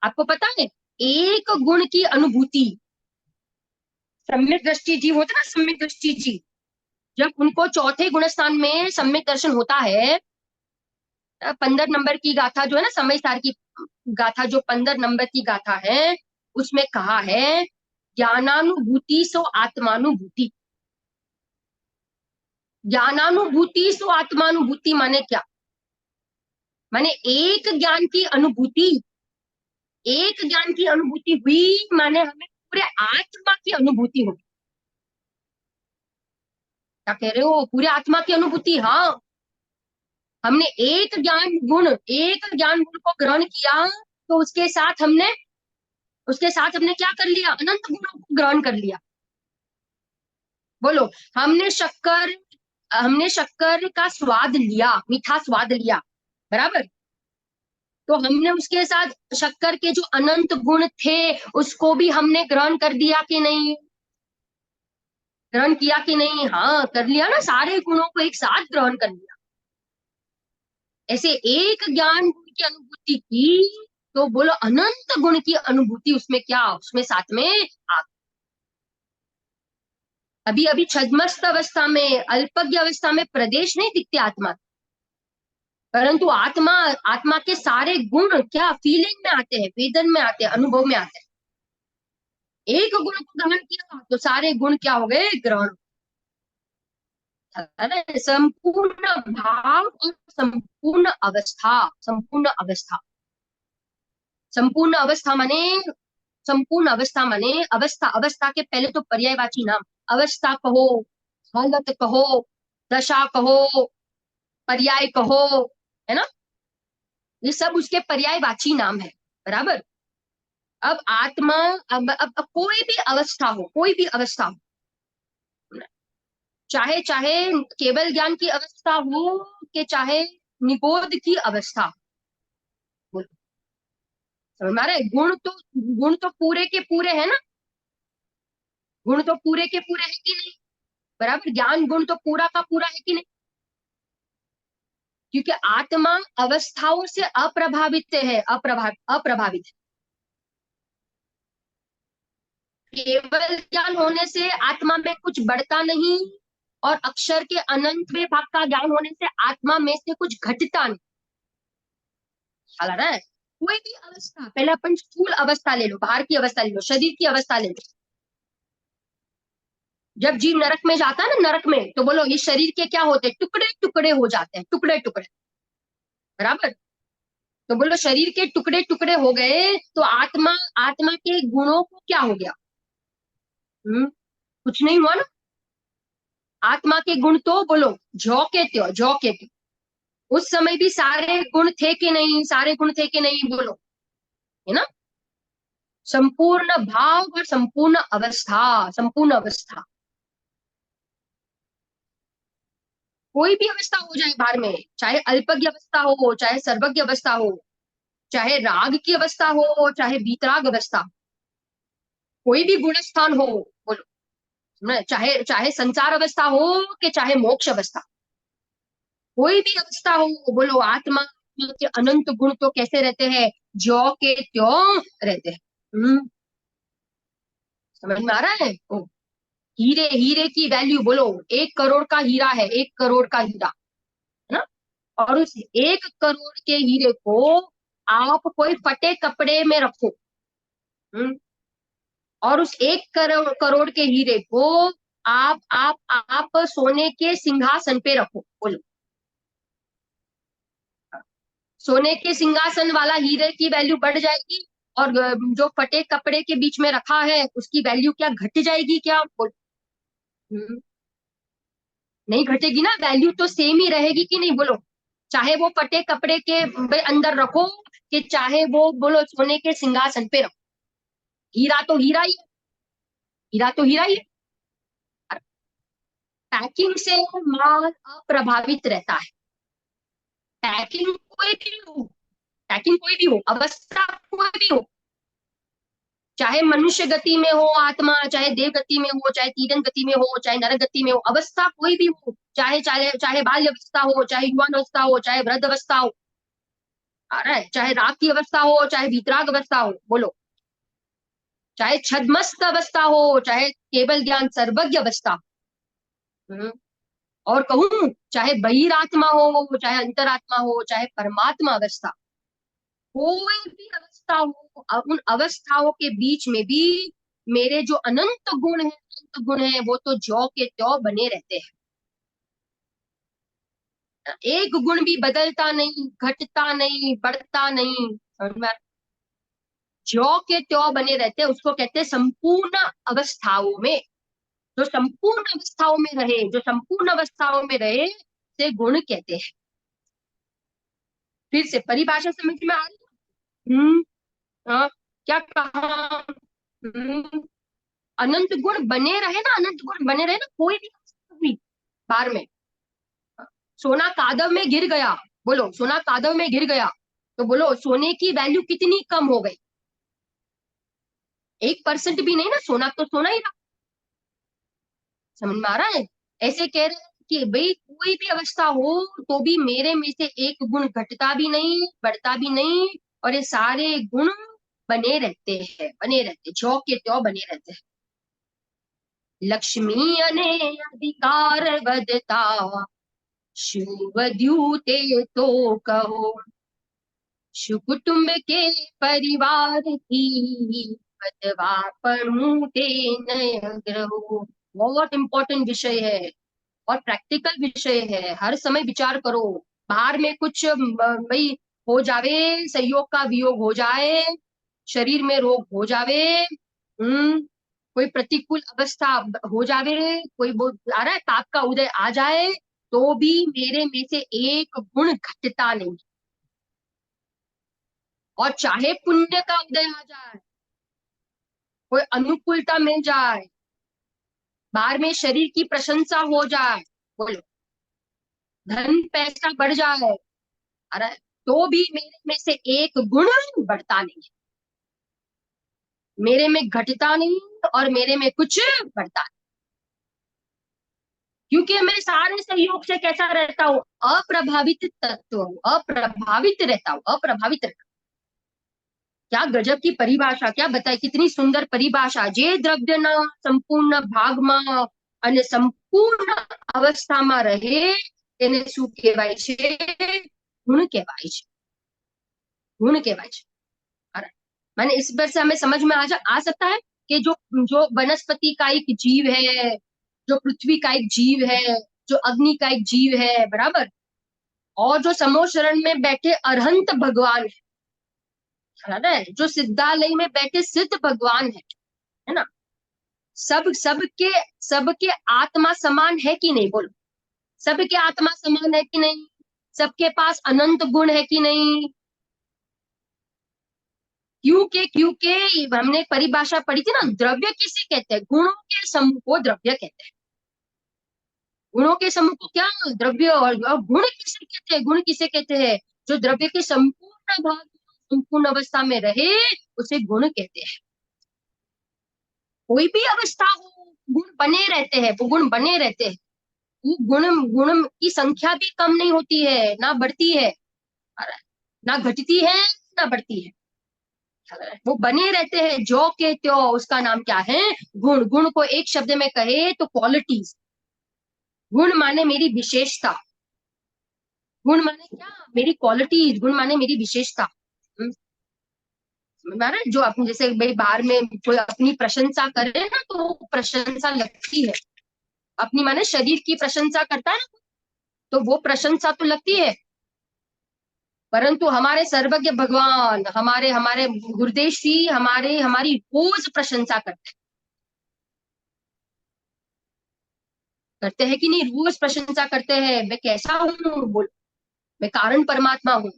आपको पता है, एक गुण की अनुभूति, सम्यक दृष्टि जीव होते ना, सम्यक दृष्टि जीव, जब उनको चौथे गुण स्थान में सम्यक दर्शन होता है, 15 नंबर की गाथा जो है ना, समय सार की गाथा, जो 15 नंबर की गाथा है, उसमें कहा है ज्ञानानुभूति सो आत्मानुभूति। ज्ञानानुभूति सो आत्मानुभूति माने क्या? माने एक ज्ञान की अनुभूति, एक ज्ञान की अनुभूति हुई माने हमें पूरे आत्मा की अनुभूति होगी। क्या कह रहे हो? पूरे आत्मा की अनुभूति? हाँ, हमने एक ज्ञान गुण, एक ज्ञान गुण को ग्रहण किया, तो उसके साथ हमने क्या कर लिया? अनंत गुणों को ग्रहण कर लिया। बोलो, हमने शक्कर का स्वाद लिया, मीठा स्वाद लिया, बराबर? तो हमने उसके साथ शक्कर के जो अनंत गुण थे उसको भी हमने ग्रहण कर दिया कि नहीं? ग्रहण किया कि नहीं? हाँ, कर लिया ना, सारे गुणों को एक साथ ग्रहण कर लिया। ऐसे एक ज्ञान गुण की अनुभूति की, तो बोलो अनंत गुण की अनुभूति उसमें क्या? उसमें साथ में आ। अभी अभी छद्मस्त अवस्था में, अल्पज्ञ अवस्था में प्रदेश नहीं दिखते आत्मा, परंतु आत्मा, आत्मा के सारे गुण क्या फीलिंग में आते हैं, वेदन में आते हैं, अनुभव में आते हैं। एक गुण को ग्रहण किया तो सारे गुण क्या हो गए? ग्रहण। संपूर्ण भाव और संपूर्ण अवस्था, संपूर्ण अवस्था, संपूर्ण अवस्था माने, संपूर्ण अवस्था माने अवस्था, अवस्था के पहले तो पर्यायवाची नाम, अवस्था कहो, हालत कहो, दशा कहो, पर्याय कहो, है ना? ये सब उसके पर्यायवाची नाम है, बराबर? अब आत्मा, अब कोई भी अवस्था हो, कोई भी अवस्था हो, चाहे चाहे केवल ज्ञान की अवस्था हो कि चाहे निगोद की अवस्था हो, समझ में आ रहा है? गुण तो पूरे के पूरे है ना, गुण तो पूरे के पूरे है कि नहीं? बराबर, ज्ञान गुण तो पूरा का पूरा है कि नहीं? क्योंकि आत्मा अवस्थाओं से अप्रभावित है, अप्रभावित है। केवल ज्ञान होने से आत्मा में कुछ बढ़ता नहीं, और अक्षर के अनंत में भाग का ज्ञान होने से आत्मा में से कुछ घटता नहीं। ख्याल आ रहा है? कोई भी अवस्था, पहले अपन स्थूल अवस्था ले लो, बाहर की अवस्था ले लो, शरीर की अवस्था ले लो। जब जीव नरक में जाता है ना, नरक में, तो बोलो ये शरीर के क्या होते हैं? टुकड़े टुकड़े हो जाते हैं, टुकड़े टुकड़े, बराबर। तो बोलो शरीर के टुकड़े टुकड़े हो गए, तो आत्मा, आत्मा के गुणों को क्या हो गया? कुछ नहीं हुआ ना। आत्मा के गुण तो बोलो जौ के त्यों, जौ के त्यों। उस समय भी सारे गुण थे कि नहीं? सारे गुण थे कि नहीं? बोलो, है ना। संपूर्ण भाव और संपूर्ण अवस्था, संपूर्ण अवस्था। कोई भी अवस्था हो जाए बाहर में, चाहे अल्पज्ञ अवस्था हो, चाहे सर्वज्ञ अवस्था हो, चाहे राग की अवस्था हो, चाहे वीतराग अवस्था, कोई भी गुण स्थान हो, बोलो चाहे चाहे संसार अवस्था हो कि चाहे मोक्ष अवस्था, कोई भी अवस्था हो, बोलो आत्मा के अनंत गुण तो कैसे रहते हैं? ज्यों के त्यों रहते हैं। समझ में आ रहा है? हीरे, हीरे की वैल्यू बोलो, 1 करोड़ का हीरा है, 1 करोड़ का हीरा, है ना। और उस 1 करोड़ के हीरे को आप कोई फटे कपड़े में रखो, और उस 1 करोड़ करोड़ के हीरे को आप सोने के सिंहासन पे रखो। बोलो, सोने के सिंहासन वाला हीरे की वैल्यू बढ़ जाएगी, और जो फटे कपड़े के बीच में रखा है उसकी वैल्यू क्या घट जाएगी क्या? बोलो। नहीं घटेगी ना, वैल्यू तो सेम ही रहेगी कि नहीं? बोलो, चाहे वो फटे कपड़े के अंदर रखो, कि चाहे वो बोलो सोने के सिंहासन पे रखो, हीरा तो हीरा ही है, हीरा तो हीरा ही है। पैकिंग से माल अप्रभावित रहता है। पैकिंग कोई भी हो, पैकिंग कोई भी हो, अवस्था कोई भी हो, चाहे मनुष्य गति में हो आत्मा, चाहे देव गति में हो, चाहे तीरन गति में हो, चाहे नरक गति में हो, अवस्था कोई भी हो, चाहे चाहे चाहे बाल्य अवस्था हो, चाहे युवान अवस्था हो, चाहे वृद्ध अवस्था हो, आ रहा है, चाहे राग की अवस्था हो, चाहे वीतराग अवस्था हो, बोलो, चाहे छद्मस्त अवस्था हो, चाहे केवल ज्ञान सर्वज्ञ अवस्था, हम्म, और कहूं चाहे बहिरात्मा हो, चाहे अंतरात्मा हो, चाहे परमात्मा अवस्था, कोई भी अवस्था हो, उन अवस्थाओं के बीच में भी मेरे जो अनंत गुण है, अनंत गुण है, वो तो ज्यों के त्यों बने रहते हैं। एक गुण भी बदलता नहीं, घटता नहीं, बढ़ता नहीं, समझ में? ज्यों के त्यों बने रहते हैं, उसको कहते हैं संपूर्ण अवस्थाओं में। जो संपूर्ण अवस्थाओं में रहे, जो संपूर्ण अवस्थाओं में रहे, से गुण कहते हैं। फिर से परिभाषा समझ में आ रही है? क्या कहा? अनंत गुण बने रहे ना, अनंत गुण बने रहे ना, कोई भी अवस्था हुई बाहर में। सोना कादव में गिर गया, बोलो सोना कादव में गिर गया, तो बोलो सोने की वैल्यू कितनी कम हो गई? 1% भी नहीं ना, सोना तो सोना ही रहा। समझ में आ रहा है? ऐसे कह रहे हैं कि भाई कोई भी अवस्था हो, तो भी मेरे में से एक गुण घटता भी नहीं, बढ़ता भी नहीं, और ये सारे गुण बने रहते हैं, बने रहते, ज्यों के त्यों बने रहते हैं। लक्ष्मी अने अधिकार वदता, शुभ द्यूते तो कहो, सुकुटुंब के परिवार की, बदवा पढ़ू ते नय ग्रहो। बहुत इंपॉर्टेंट विषय है और प्रैक्टिकल विषय है, हर समय विचार करो। बाहर में कुछ भाई हो जावे, संयोग का वियोग हो जाए, शरीर में रोग हो जावे, कोई प्रतिकूल अवस्था हो जावे, कोई वो आ रहा है पाप का उदय आ जाए, तो भी मेरे में से एक गुण घटता नहीं। और चाहे पुण्य का उदय आ जाए, कोई अनुकूलता मिल जाए, बाहर में शरीर की प्रशंसा हो जाए, बोलो धन पैसा बढ़ जाए, अरे, तो भी मेरे में से एक गुण बढ़ता नहीं है, मेरे में घटता नहीं, और मेरे में कुछ बढ़ता नहीं। क्योंकि मैं सारे सहयोग से कैसा रहता हूँ, अप्रभावित तत्व हूँ, अप्रभावित रहता हूँ, अप्रभावित रहता हूँ। क्या गजब की परिभाषा, क्या बताए, कितनी सुंदर परिभाषा। जे દ્રવ્યના સંપૂર્ણ ભાગમાં અને સંપૂર્ણ અવસ્થામાં રહે તેને શું કહેવાય છે? ગુણ કહેવાય છે, गुण કહેવાય છે। माने इस पर से हमें समझ में आ सकता है कि जो जो वनस्पति का एक जीव है, जो पृथ्वी का एक जीव है, जो अग्नि का एक जीव है, बराबर, और जो समो शरण में बैठे अरहंत भगवान है, जो सिद्धालय में बैठे सिद्ध भगवान है ना, सबके सबके आत्मा समान है कि नहीं, बोलो, सबके आत्मा समान है कि नहीं, सबके पास अनंत गुण है कि नहीं? क्योंकि हमने एक परिभाषा पढ़ी थी ना, द्रव्य किसे कहते हैं? गुणों के समूह को द्रव्य कहते हैं। गुणों के समूह को क्या द्रव्य, और गुण किसे कहते हैं? गुण किसे कहते हैं? जो द्रव्य के संपूर्ण भाग, संपूर्ण अवस्था में रहे उसे गुण कहते हैं। कोई भी अवस्था हो, गुण बने रहते हैं, वो गुण बने रहते हैं। वो गुण गुण की संख्या भी कम नहीं होती है, ना बढ़ती है, ना घटती है, ना बढ़ती है, वो बने रहते हैं जो के त्यों। उसका नाम क्या है? गुण। गुण को एक शब्द में कहे तो क्वालिटीज। गुण माने मेरी विशेषता, गुण माने क्या? मेरी क्वालिटीज, गुण माने मेरी विशेषता। माना जो अपने जैसे भाई बाहर में कोई अपनी प्रशंसा करे ना तो वो प्रशंसा लगती है, अपनी माने शरीर की प्रशंसा करता है ना तो वो प्रशंसा तो लगती है, परंतु हमारे सर्वज्ञ भगवान, हमारे हमारे गुरुदेव जी हमारी रोज प्रशंसा करते हैं कि नहीं? रोज प्रशंसा करते हैं। मैं कैसा हूँ बोल, मैं कारण परमात्मा हूँ,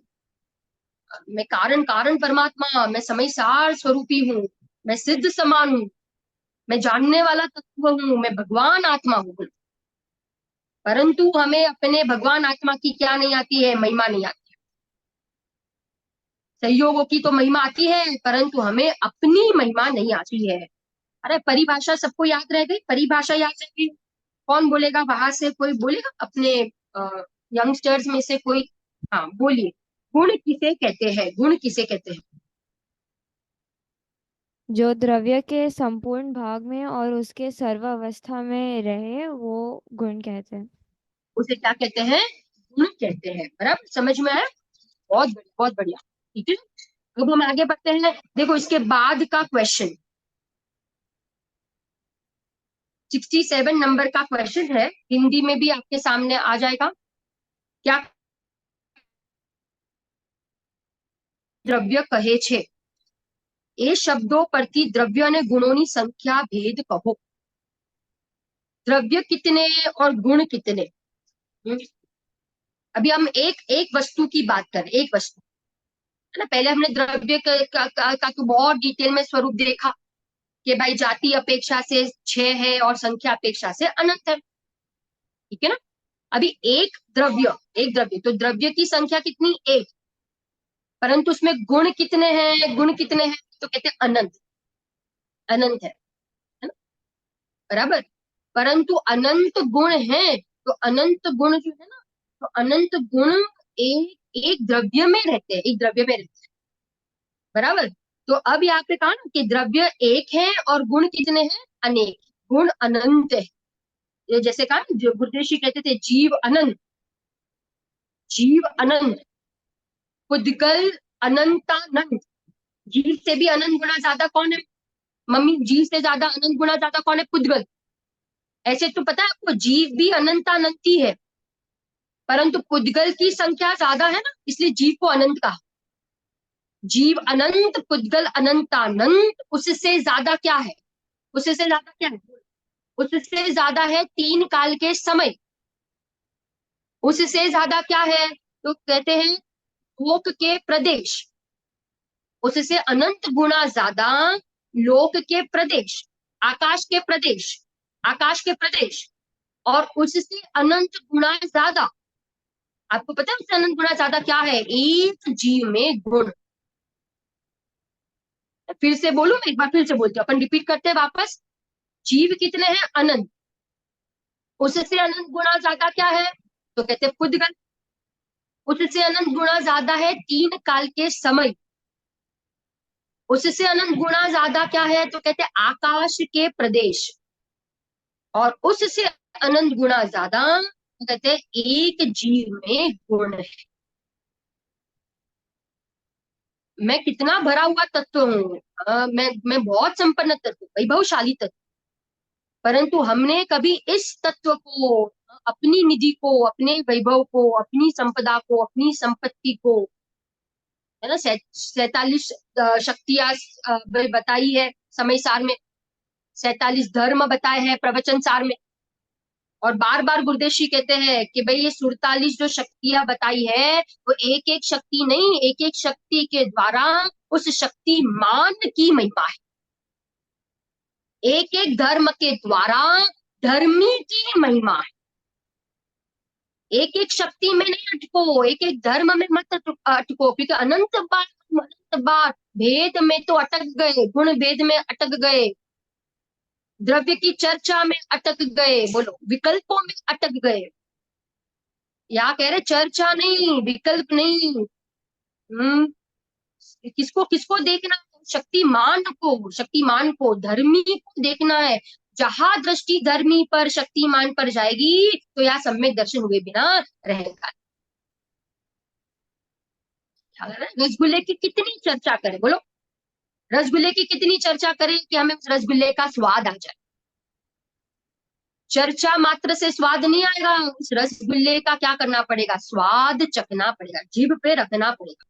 मैं कारण कारण परमात्मा, मैं समय सार स्वरूपी हूँ, मैं सिद्ध समान हूँ, मैं जानने वाला तत्व हूँ, मैं भगवान आत्मा हूँ। परंतु हमें अपने भगवान आत्मा की क्या नहीं आती है? महिमा नहीं आती है। सहयोगों की तो महिमा आती है, परंतु हमें अपनी महिमा नहीं आती है। अरे परिभाषा सबको याद रह गई? परिभाषा याद रह गई? कौन बोलेगा बाहर से? कोई बोलेगा अपने यंगस्टर्स में से कोई? हाँ बोलिए, गुण किसे कहते हैं? गुण किसे कहते हैं? जो द्रव्य के संपूर्ण भाग में और उसके सर्व अवस्था में रहे वो गुण कहते हैं। उसे क्या कहते हैं? गुण कहते हैं। बराबर, समझ में आया? बहुत बढ़िया, बहुत बढ़िया। ठीक है, अब हम आगे बढ़ते हैं। देखो इसके बाद का क्वेश्चन 67 नंबर का क्वेश्चन है, हिंदी में भी आपके सामने आ जाएगा। क्या દ્રવ્ય કહે છે? એ શબ્દો પરથી દ્રવ્ય અને ગુણોની સંખ્યા ભેદ કહો। द्रव्य कितने और गुण कितने? अभी हम एक एक वस्तु की बात करें, एक वस्तु है ना। पहले हमने द्रव्य का तो बहुत डिटेल में स्वरूप देखा कि भाई जाति अपेक्षा से 6 है और संख्या अपेक्षा से अनंत है, ठीक है ना। अभी एक द्रव्य तो द्रव्य की संख्या कितनी? एक, परंतु उसमें गुण कितने हैं? गुण कितने हैं? तो कहते हैं अनंत, अनंत है ना, बराबर। परंतु अनंत गुण है, तो अनंत गुण जो है ना, तो अनंत गुण एक एक द्रव्य में रहते हैं, एक द्रव्य में रहते हैं, बराबर। तो अब यहाँ पे कहा ना कि द्रव्य एक है और गुण कितने हैं? अनेक। गुण अनंत है। ये जैसे कहा ना, जो गुरुदेव जी कहते थे जीव अनंत, जीव अनंत, पुद्गल अनंतानंत। जीव से भी अनंत गुना ज्यादा कौन है? मम्मी, जीव से ज्यादा अनंत गुना ज्यादा कौन है? पुद्गल। ऐसे तो पता है आपको, जीव भी अनंतानंती है, परंतु पुद्गल की संख्या ज्यादा है ना, इसलिए जीव को अनंत कहा। जीव अनंत, पुद्गल अनंतानंत, उससे ज्यादा क्या है? उससे ज्यादा क्या है? उससे ज्यादा है 3 काल के समय। उससे ज्यादा क्या है? तो कहते हैं लोक के प्रदेश। उससे अनंत गुना ज्यादा लोक के प्रदेश, आकाश के प्रदेश, आकाश के प्रदेश। और उससे अनंत गुना ज्यादा, आपको पता है उससे अनंत गुना ज्यादा क्या है? एक जीव में गुण। फिर से बोलूं, मैं एक बार फिर से बोलती हूँ, अपन रिपीट करते हैं वापस। जीव कितने हैं? अनंत। उससे अनंत गुना ज्यादा क्या है? तो कहते हैं पुद्गल। उससे अनंत गुना ज्यादा है 3 काल के समय। उससे अनंत गुना ज्यादा क्या है? तो कहते हैं आकाश के प्रदेश। और उससे अनंत गुना ज्यादा तो कहते हैं एक जीव में गुण है। मैं कितना भरा हुआ तत्व हूँ, मैं बहुत संपन्न तत्व, वैभवशाली तत्व, परंतु हमने कभी इस तत्व को, अपनी निधि को, अपने वैभव को, अपनी संपदा को, अपनी संपत्ति को, है ना, 47 शक्तियां बताई है समय सार में, 47 धर्म बताए हैं प्रवचन सार में। और बार बार गुरुदेव जी कहते हैं कि भाई ये 47 जो शक्तियां बताई है वो एक एक शक्ति नहीं, एक एक शक्ति के द्वारा उस शक्तिमान की महिमा है। एक एक धर्म के द्वारा धर्मी की महिमा है। एक एक शक्ति में नहीं अटको, एक एक धर्म में मत अटको, क्योंकि अनंत बार भेद में तो अटक गए, गुण भेद में अटक गए, द्रव्य की चर्चा में अटक गए, बोलो विकल्पों में अटक गए। या कह रहे चर्चा नहीं, विकल्प नहीं। हम्म किसको किसको देखना है? शक्तिमान को, धर्मी को देखना है। जहां दृष्टि धर्मी पर, शक्तिमान पर जाएगी तो यहाँ सम्यक दर्शन हुए बिना रहेगा। रसगुल्ले की कितनी चर्चा करें, बोलो रसगुल्ले की कितनी चर्चा करें कि हमें उस रसगुल्ले का स्वाद आ जाए। चर्चा मात्र से स्वाद नहीं आएगा, उस रसगुल्ले का क्या करना पड़ेगा? स्वाद चखना पड़ेगा, जीभ पे रखना पड़ेगा।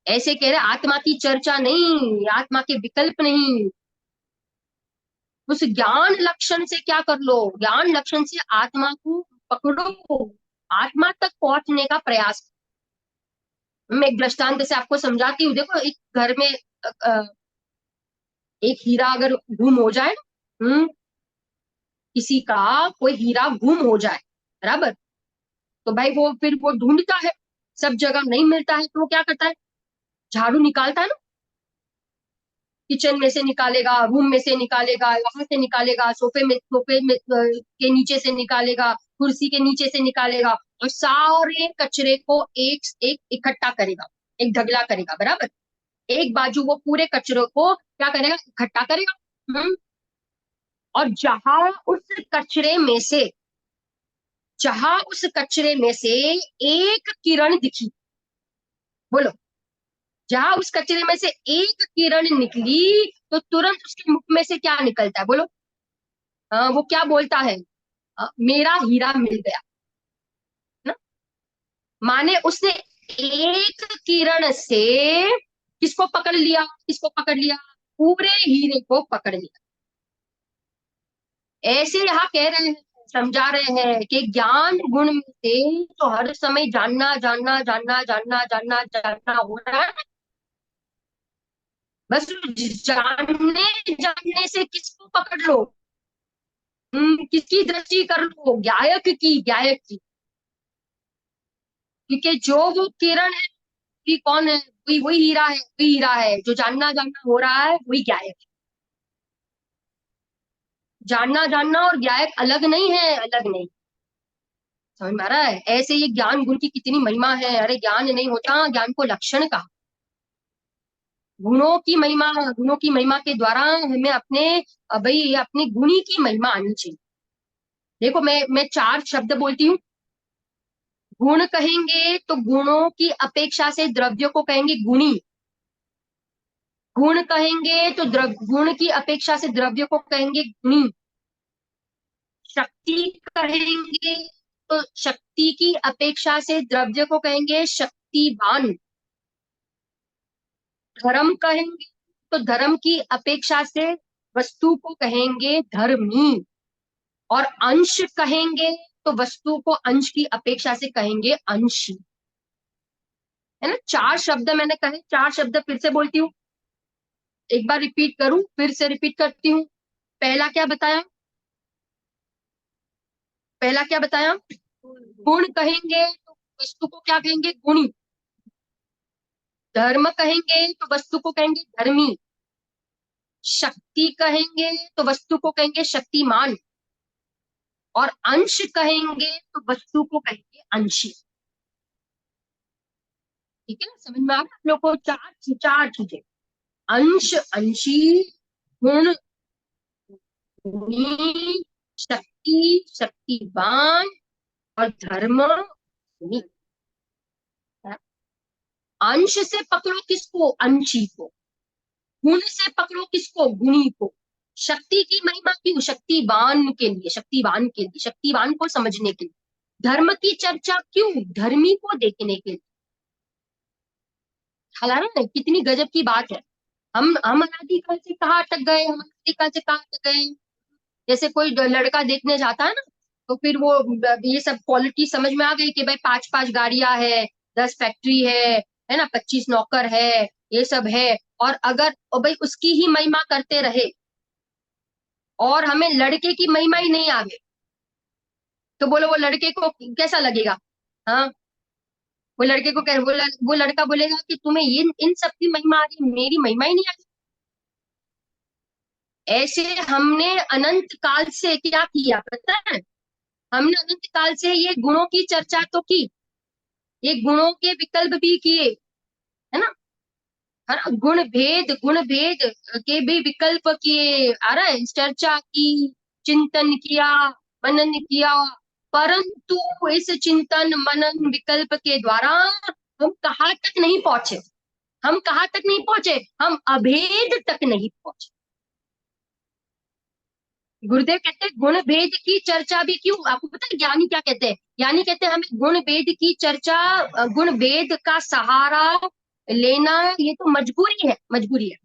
ऐसे कह रहे आत्मा की चर्चा नहीं, आत्मा के विकल्प नहीं। उस ज्ञान लक्षण से क्या कर लो? ज्ञान लक्षण से आत्मा को पकड़ो, आत्मा तक पहुंचने का प्रयास। मैं एक दृष्टांत से आपको समझाती हूँ। देखो एक घर में एक हीरा अगर गुम हो जाए, किसी का कोई हीरा गुम हो जाए, बराबर, तो भाई वो फिर वो ढूंढता है, सब जगह नहीं मिलता है, तो वो क्या करता है? झाड़ू निकालता है ना, किचन में से निकालेगा, रूम में से निकालेगा, वहां से निकालेगा, सोफे में के नीचे से निकालेगा, कुर्सी के नीचे से निकालेगा, और सारे कचरे को एक एक इकट्ठा करेगा, एक ढगला करेगा, बराबर। एक बाजू वो पूरे कचरे को क्या करेगा? इकट्ठा करेगा। और जहां उस कचरे में से एक किरण दिखी, बोलो, जहां उस कचरे में से एक किरण निकली तो तुरंत उसके मुख में से क्या निकलता है? बोलो। वो क्या बोलता है? मेरा हीरा मिल गया ना। माने उसने एक किरण से किसको पकड़ लिया? किसको पकड़ लिया? पूरे हीरे को पकड़ लिया। ऐसे यहाँ कह रहे हैं, समझा रहे हैं कि ज्ञान गुण में से तो हर समय जानना जानना जानना जानना जानना जानना हो रहा है। बस जानने जानने से किसको पकड़ लो? किसकी दृष्टि कर लो? गायक की। क्योंकि जो वो किरण है, कि कौन है? वही वही हीरा है, वही हीरा है जो जानना जानना हो रहा है, वही गायक है। जानना जानना और गायक अलग नहीं है, अलग नहीं। समझ में आ रहा है? ऐसे ये ज्ञान गुण की कितनी महिमा है। अरे ज्ञान नहीं होता, ज्ञान को लक्षण कहा। गुणों की महिमा के द्वारा हमें अपने भाई अपने गुणी की महिमा आनी चाहिए। देखो मैं 4 शब्द बोलती हूँ। गुण कहेंगे तो गुणों की अपेक्षा से द्रव्य को कहेंगे गुणी। गुण कहेंगे तो गुण की अपेक्षा से द्रव्य को कहेंगे गुणी। शक्ति कहेंगे तो शक्ति की अपेक्षा से द्रव्य को कहेंगे शक्तिवान। धर्म कहेंगे तो धर्म की अपेक्षा से वस्तु को कहेंगे धर्मी। और अंश कहेंगे तो वस्तु को अंश की अपेक्षा से कहेंगे अंशी। है ना? 4 शब्द मैंने कहे, 4 शब्द फिर से बोलती हूँ। एक बार रिपीट करूं, फिर से रिपीट करती हूँ। पहला क्या बताया? पहला क्या बताया? गुण कहेंगे तो वस्तु को क्या कहेंगे? गुणी। धर्म कहेंगे तो वस्तु को कहेंगे धर्मी। शक्ति कहेंगे तो वस्तु को कहेंगे शक्तिमान, और अंश कहेंगे तो वस्तु को कहेंगे अंशी। ठीक है ना, समझ में आ रहा है आप लोग को? चार चार चीजें, अंश, अंशी, गुण, गुणी, शक्ति, शक्तिवान, और धर्म, गुणी। अंश से पकड़ो किसको? अंशी को। गुण से पकड़ो किसको? गुणी को। शक्ति की महिमा क्यों? शक्तिवान के लिए, शक्तिवान के लिए, शक्तिवान को समझने के लिए। धर्म की चर्चा क्यों? धर्मी को देखने के लिए। हालांकि कितनी गजब की बात है। हम अनादिकाल से कहाँ अटक गए, हम अनादिकाल से कहाँ अटक गए। जैसे कोई लड़का देखने जाता है ना, तो फिर वो ये सब क्वालिटी समझ में आ गई कि भाई 5-5 गाड़ियां है, 10 फैक्ट्री है ना, 25 नौकर है, ये सब है। और अगर भाई उसकी ही महिमा करते रहे और हमें लड़के की महिमा ही नहीं आवे, तो बोलो वो लड़के को कैसा लगेगा? हाँ, वो लड़के को वो लड़का बोलेगा कि तुम्हें इन सब की महिमा आ रही, मेरी महिमा ही नहीं आ रही। ऐसे हमने अनंत काल से क्या किया पता है? हमने अनंत काल से ये गुणों की चर्चा तो की, ये गुणों के विकल्प भी किए, है ना, है ना, गुण भेद के भी विकल्प किए, आ रहा है, चर्चा की, चिंतन किया, मनन किया। परंतु इस चिंतन मनन विकल्प के द्वारा हम कहाँ तक नहीं पहुंचे? हम कहाँ तक नहीं पहुंचे? हम अभेद तक नहीं पहुंचे। गुरुदेव कहते हैं गुण भेद की चर्चा भी क्यों? आपको पता है ज्ञानी क्या कहते हैं? ज्ञानी कहते हैं हमें गुण भेद की चर्चा, गुण भेद का सहारा लेना ये तो मजबूरी है, मजबूरी है।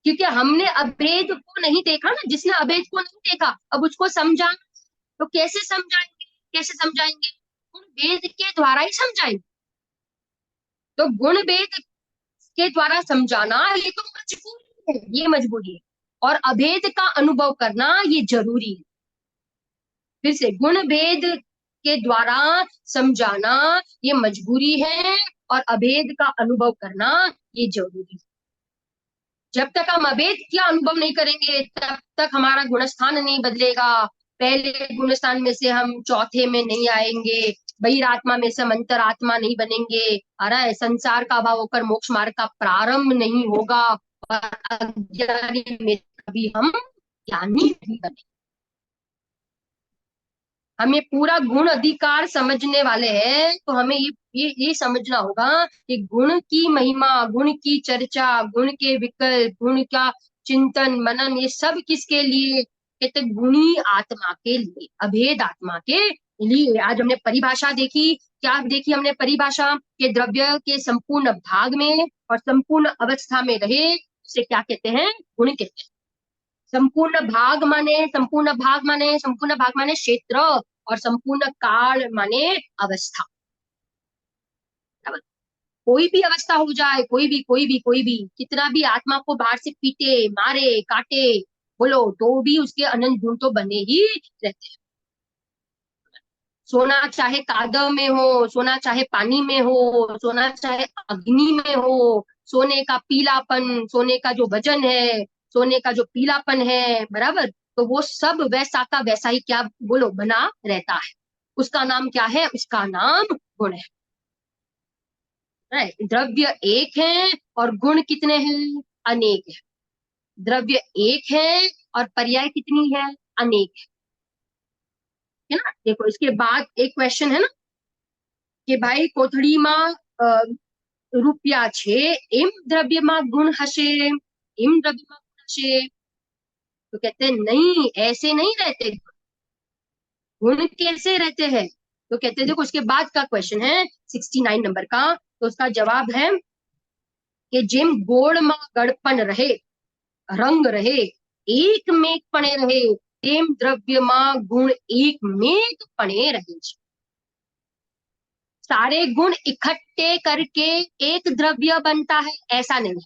क्योंकि हमने अभेद को नहीं देखा ना, जिसने अभेद को नहीं देखा अब उसको समझा, तो कैसे समझाएंगे? कैसे समझाएंगे? गुण भेद के द्वारा ही समझाएंगे। तो गुण भेद के द्वारा समझाना ये तो मजबूरी है, ये मजबूरी है। और अभेद का अनुभव करना ये जरूरी है। फिर से, गुण भेद के द्वारा समझाना ये मजबूरी है, और अभेद का अनुभव करना ये जरूरी है। जब तक हम अभेद का अनुभव नहीं करेंगे तब तक हमारा गुणस्थान नहीं बदलेगा। पहले गुणस्थान में से हम चौथे में नहीं आएंगे, बहिरात्मा में से हम अंतरात्मा नहीं बनेंगे, आ रहा है, संसार का अभाव होकर मोक्ष मार्ग का प्रारंभ नहीं होगा, और अज्ञानी में कभी हम ज्ञानी नहीं बनेंगे। हमें पूरा गुण अधिकार समझने वाले हैं, तो हमें ये समझना होगा कि गुण की महिमा, गुण की चर्चा, गुण के विकल्प, गुण का चिंतन मनन, ये सब किसके लिए? कहते गुणी आत्मा के लिए, अभेद आत्मा के लिए। आज हमने परिभाषा देखी, क्या देखी हमने परिभाषा? के द्रव्य के संपूर्ण भाग में और संपूर्ण अवस्था में रहे उसे क्या कहते हैं? गुण कहते हैं। संपूर्ण भाग माने, संपूर्ण भाग माने, संपूर्ण भाग माने क्षेत्र, और संपूर्ण काल माने अवस्था। कोई भी अवस्था हो जाए, कोई भी कितना भी आत्मा को बाहर से पीटे, मारे, काटे, बोलो, तो भी उसके अनंत गुण तो बने ही रहते हैं। सोना चाहे कादव में हो, सोना चाहे पानी में हो, सोना चाहे अग्नि में हो, सोने का पीलापन, सोने का जो वजन है, सोने का जो पीलापन है, बराबर, तो वो सब वैसा का वैसा ही क्या बोलो बना रहता है। उसका नाम क्या है? उसका नाम गुण है। द्रव्य एक है और गुण कितने हैं? अनेक है। द्रव्य एक है और पर्याय कितनी है? अनेक है ना। देखो इसके बाद एक क्वेश्चन है ना कि भाई कोथड़ी में રૂપિયા છે એમ દ્રવ્યમાં ગુણ હશે, એમ દ્રવ્યમાં ગુણ હશે? तो कहते हैं नहीं, ऐसे नहीं रहते। गुण कैसे रहते हैं? तो कहते हैं, देखो उसके बाद का क्वेश्चन है 69 नंबर का, तो उसका जवाब है कि જેમ ગોળમાં ગળપણ રહે, રંગ રહે, એકમેકપણે રહે, તેમ દ્રવ્યમાં ગુણ એકમેકપણે રહે છે। सारे गुण इकट्ठे करके एक द्रव्य बनता है ऐसा नहीं।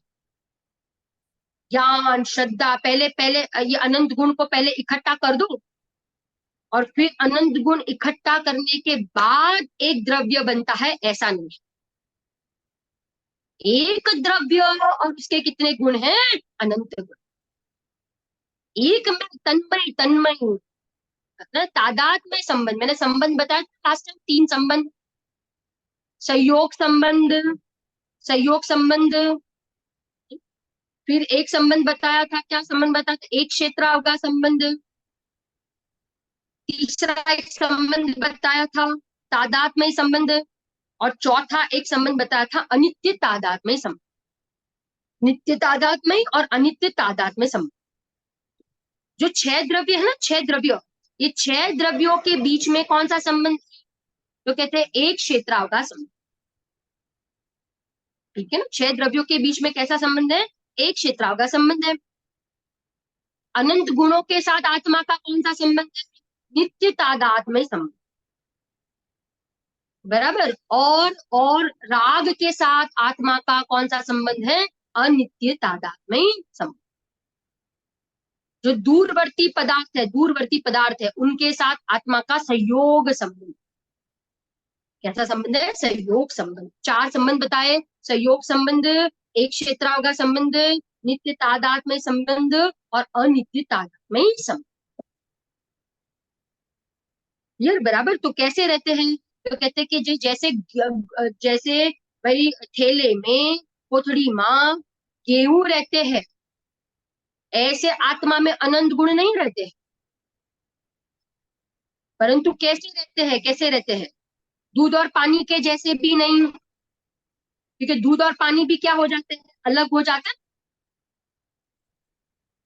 ज्ञान, श्रद्धा, पहले पहले ये अनंत गुण को पहले इकट्ठा कर दो, और फिर अनंत गुण इकट्ठा करने के बाद एक द्रव्य बनता है, ऐसा नहीं। एक द्रव्य और उसके कितने गुण हैं? अनंत गुण। एक में तन्मय, तन्मय मतलब तादात्म्य संबंध। मैंने संबंध बताया लास्ट टाइम, 3 संबंध। सहयोग संबंध, सहयोग संबंध। फिर एक संबंध बताया था, क्या संबंध बताया था? एक क्षेत्र अवगा संबंध। तीसरा एक संबंध बताया था तादात्म्य संबंध। और चौथा एक संबंध बताया था अनित्य तादात्म्य संबंध। नित्य तादात्म्य और अनित्य तादात्म्य संबंध। जो 6 द्रव्य है ना, 6 द्रव्य, ये 6 द्रव्यों के बीच में कौन सा संबंध? तो कहते हैं एक क्षेत्रावगा संबंध। ठीक है ना, 6 द्रव्यों के बीच में कैसा संबंध है? एक क्षेत्रावगा संबंध है। अनंत गुणों के साथ आत्मा का कौन सा संबंध है? नित्य तादात्म्य संबंध। बराबर। और राग के साथ आत्मा का कौन सा संबंध है? अनित्य तादात्म्य संबंध। जो दूरवर्ती पदार्थ है, दूरवर्ती पदार्थ है, उनके साथ आत्मा का संयोग संबंध। कैसा संबंध है? संयोग संबंध। 4 संबंध बताए। संयोग संबंध, एक क्षेत्रावगा संबंध, नित्य तादात्म्य संबंध और अनित्य तादात्म्य संबंध। यार बराबर। तो कैसे रहते हैं? तो कहते हैं कि जैसे जैसे भाई थैले में कोथड़ी माँ गेहूं रहते हैं, ऐसे आत्मा में अनंत गुण नहीं रहते। परंतु कैसे रहते हैं? कैसे रहते हैं? दूध और पानी के जैसे भी नहीं, क्योंकि दूध और पानी भी क्या हो जाते हैं? अलग हो जाते हैं।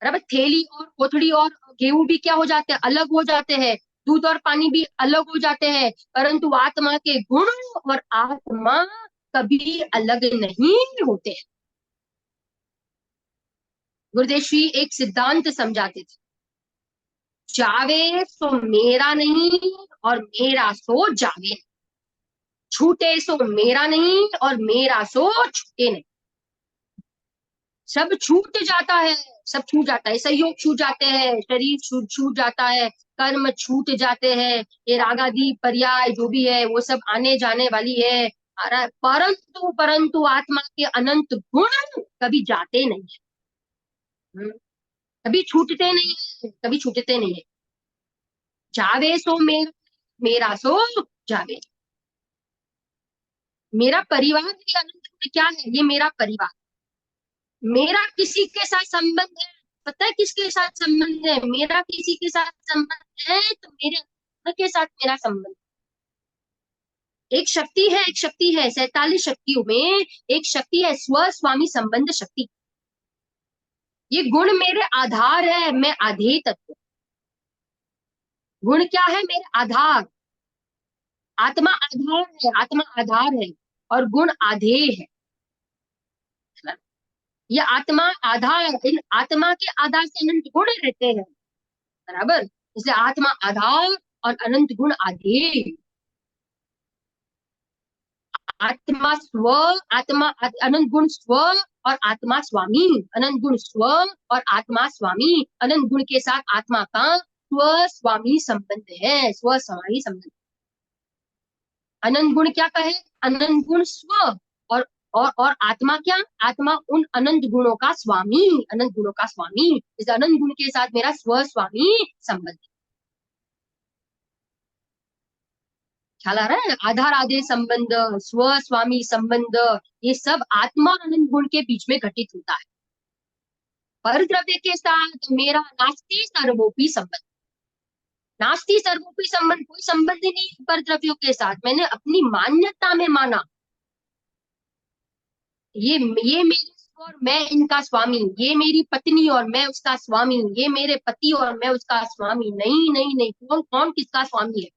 बराबर। थैली और कोथड़ी और गेहूं भी क्या हो जाते हैं? अलग हो जाते हैं। दूध और पानी भी अलग हो जाते हैं, परंतु आत्मा के गुण और आत्मा कभी अलग नहीं होते हैं। गुरुदेव श्री एक सिद्धांत समझाते थे, जावे सो मेरा नहीं और मेरा सो जावे, छूटे सो मेरा नहीं और मेरा सो छूटे नहीं। सब छूट जाता है, सब छूट जाता है। संयोग छूट जाते हैं, शरीर छूट जाता है, कर्म छूट जाते हैं, ये रागादि पर्याय जो भी है वो सब आने जाने वाली है। परंतु परंतु आत्मा के अनंत गुण कभी जाते नहीं है। कभी छूटते नहीं है, कभी छूटते नहीं है। जावे सो मेरा सो जावे। मेरा परिवार भी अनंत गुण क्या है? ये मेरा परिवार। मेरा किसी के साथ संबंध है, पता है किसके साथ संबंध है? मेरा किसी के साथ संबंध है तो मेरे आत्मा के साथ मेरा संबंध। एक शक्ति है, एक शक्ति है, 47 शक्तियों में एक शक्ति है स्वस्वामी संबंध शक्ति। ये गुण मेरे आधार है, मैं आधेय तत्व। गुण क्या है? मेरे आधार। आत्मा आधार है, आत्मा आधार है और गुण आधेय है। ये आत्मा आधार, इन आत्मा के आधार से अनंत गुण रहते हैं। बराबर। इसलिए आत्मा आधार और अनंत गुण आधेय। आत्मा स्व, आत्मा अनंत गुण स्व और आत्मा स्वामी। अनंत गुण स्व और आत्मा स्वामी। अनंत गुण के साथ आत्मा का स्व स्वामी संबंध है, स्व स्वामी संबंध। अनंत गुण क्या कहे? अनंत गुण स्व और आत्मा क्या? आत्मा उन अनंत गुणों का स्वामी, अनंत गुणों का स्वामी। इस अनंत गुण के साथ मेरा स्व स्वामी संबंध। ख्याल आ रहा है? आधार आधे संबंध, स्व स्वामी संबंध, ये सब आत्मा और अनंत गुण के बीच में घटित होता है। पर द्रव्य के साथ मेरा नास्ति सर्वोपि संबंध। नास्ति सर्वोपि संबंध, कोई संबंध ही नहीं पर द्रव्यों के साथ। मैंने अपनी मान्यता में माना ये मेरे और मैं इनका स्वामी, ये मेरी पत्नी और मैं उसका स्वामी, ये मेरे पति और मैं उसका स्वामी। नहीं नहीं नहीं, कौन कौन किसका स्वामी है?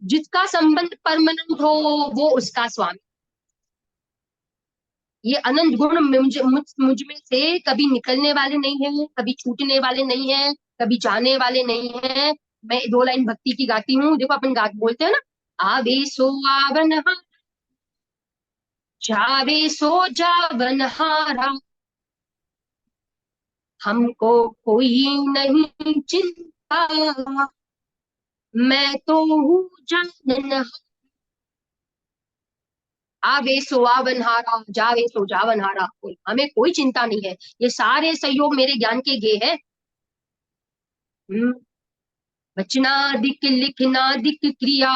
जिसका संबंध परमानेंट हो वो उसका स्वामी। ये अनंत गुण मुझ में से कभी निकलने वाले नहीं है, कभी छूटने वाले नहीं है, कभी जाने वाले नहीं है। मैं 2 लाइन भक्ति की गाती हूँ। देखो अपन बोलते हैं ना, आवे सो आवन जावे सो जावन हारा, हमको कोई नहीं चिंता, मैं तो हूँ जानन। आवे सो आवनहारा, जावे सो जावनहारा, हमें कोई चिंता नहीं है, ये सारे सहयोग मेरे ज्ञान के गे है। वचनादिक लिखनादिक क्रिया,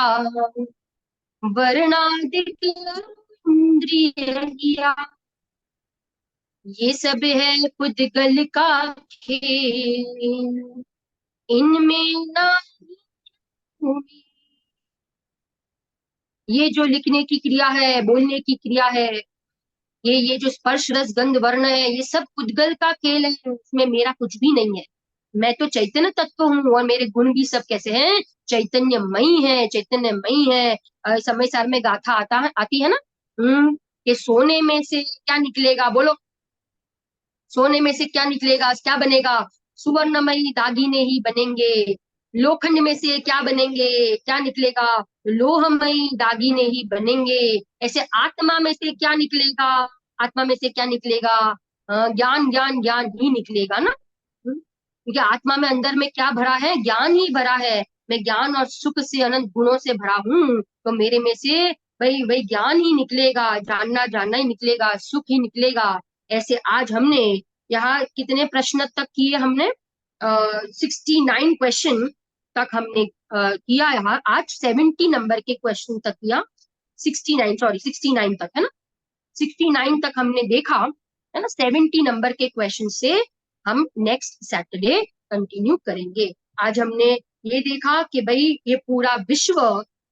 वर्णादिक इंद्रिय क्रिया, ये सब है पुद्गल का खेल, इनमें ना ये जो लिखने की क्रिया है, बोलने की क्रिया है, ये जो स्पर्श रस गंध वर्ण है, ये सब पुद्गल का खेल है, इसमें मेरा कुछ भी नहीं है। मैं तो चैतन्य तत्व हूँ और मेरे गुण भी सब कैसे हैं, चैतन्यमयी है, चैतन्यमयी है। समय सार में गाथा आती है ना, कि सोने में से क्या निकलेगा, बोलो सोने में से क्या निकलेगा, क्या बनेगा, सुवर्णमयी दागिने ही बनेंगे। लोखंड में से क्या बनेंगे, क्या निकलेगा, लोहमयी दागिने ही बनेंगे। ऐसे आत्मा में से क्या निकलेगा, आत्मा में से क्या निकलेगा, ज्ञान ज्ञान ज्ञान ही निकलेगा ना। क्योंकि आत्मा में अंदर में क्या भरा है, ज्ञान ही भरा है। मैं ज्ञान और सुख से अनंत गुणों से भरा हूँ, तो मेरे में से वही वही ज्ञान ही निकलेगा, जानना जानना ही निकलेगा, सुख ही निकलेगा। ऐसे आज हमने यहाँ कितने प्रश्न तक किए, हमने 69 क्वेश्चन तक हमने किया। यहाँ आज 70 नंबर के क्वेश्चन तक किया, 69 सॉरी 69 तक है ना, 69 तक हमने देखा है ना। 70 नंबर के क्वेश्चन से हम नेक्स्ट सैटरडे कंटिन्यू करेंगे। आज हमने ये देखा कि भाई ये पूरा विश्व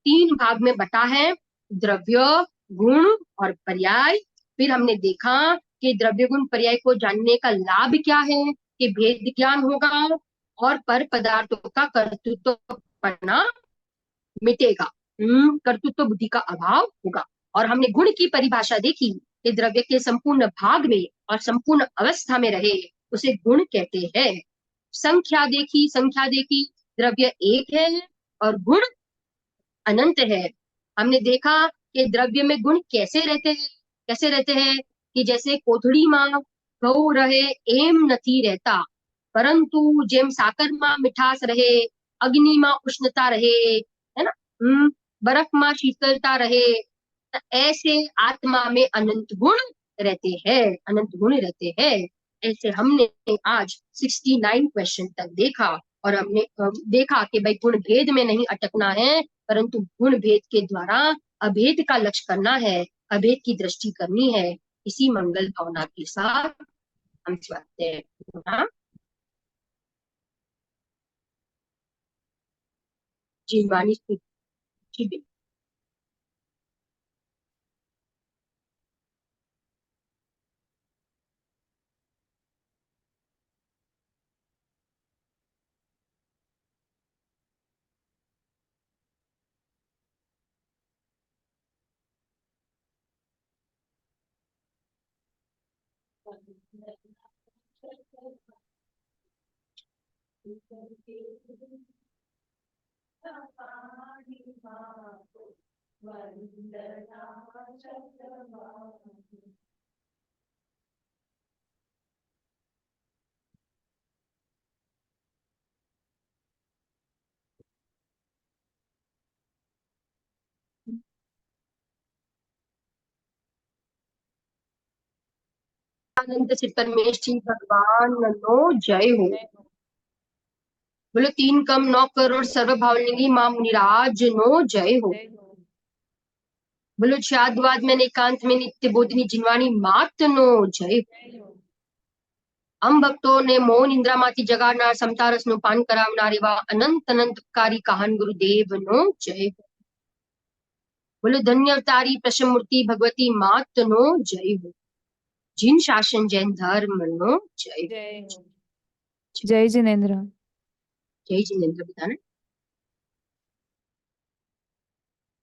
3 भाग में बटा है, द्रव्य, गुण और पर्याय। फिर हमने देखा कि द्रव्य गुण पर्याय को जानने का लाभ क्या है, कि भेद ज्ञान होगा और पर पदार्थों का कर्तृत्वपना मिटेगा, कर्तृत्व बुद्धि का अभाव होगा। और हमने गुण की परिभाषा देखी कि द्रव्य के संपूर्ण भाग में और संपूर्ण अवस्था में रहे उसे गुण कहते हैं। संख्या देखी, द्रव्य एक है और गुण अनंत है। हमने देखा कि द्रव्य में गुण कैसे रहते हैं, कि जैसे कोथड़ी मां घऊ रहे एम नथी रहता, परंतु जेम साकर मां मिठास रहे, अग्नि मां उष्णता रहे, है ना, बर्फ मां शीतलता रहे, ऐसे आत्मा में अनंत गुण रहते हैं, अनंत गुण रहते हैं। ऐसे हमने आज 69 क्वेश्चन तक देखा और हमने देखा कि भाई गुण भेद में नहीं अटकना है, परंतु गुण भेद के द्वारा अभेद का लक्ष्य करना है, अभेद की दृष्टि करनी है। इसी मंगल भावना के साथ हम चाहते हैं। जी वाणी जी। आनंद से परमेश जी भगवान नो जय हो। बोलो 3 कम 9 करोड़ सर्व भावलिंगी मां मुनिराज नो जय हो। बोलो छादवाद में एकांत में नित्य बोधिनी जिनवाणी मात नो जय हो। हम भक्तों ने मौन इंद्रा माती जगाना समता रस नु पान करावनारे वा अनंत अनंतकारी कहान गुरुदेव नो जय हो। बोलो धन्य अवतारी प्रसन्न मूर्ति भगवती मात नो जय हो। जिन शासन जैन धर्म नो जय हो। जय जिनेन्द्र। जय जिनेन्द्र।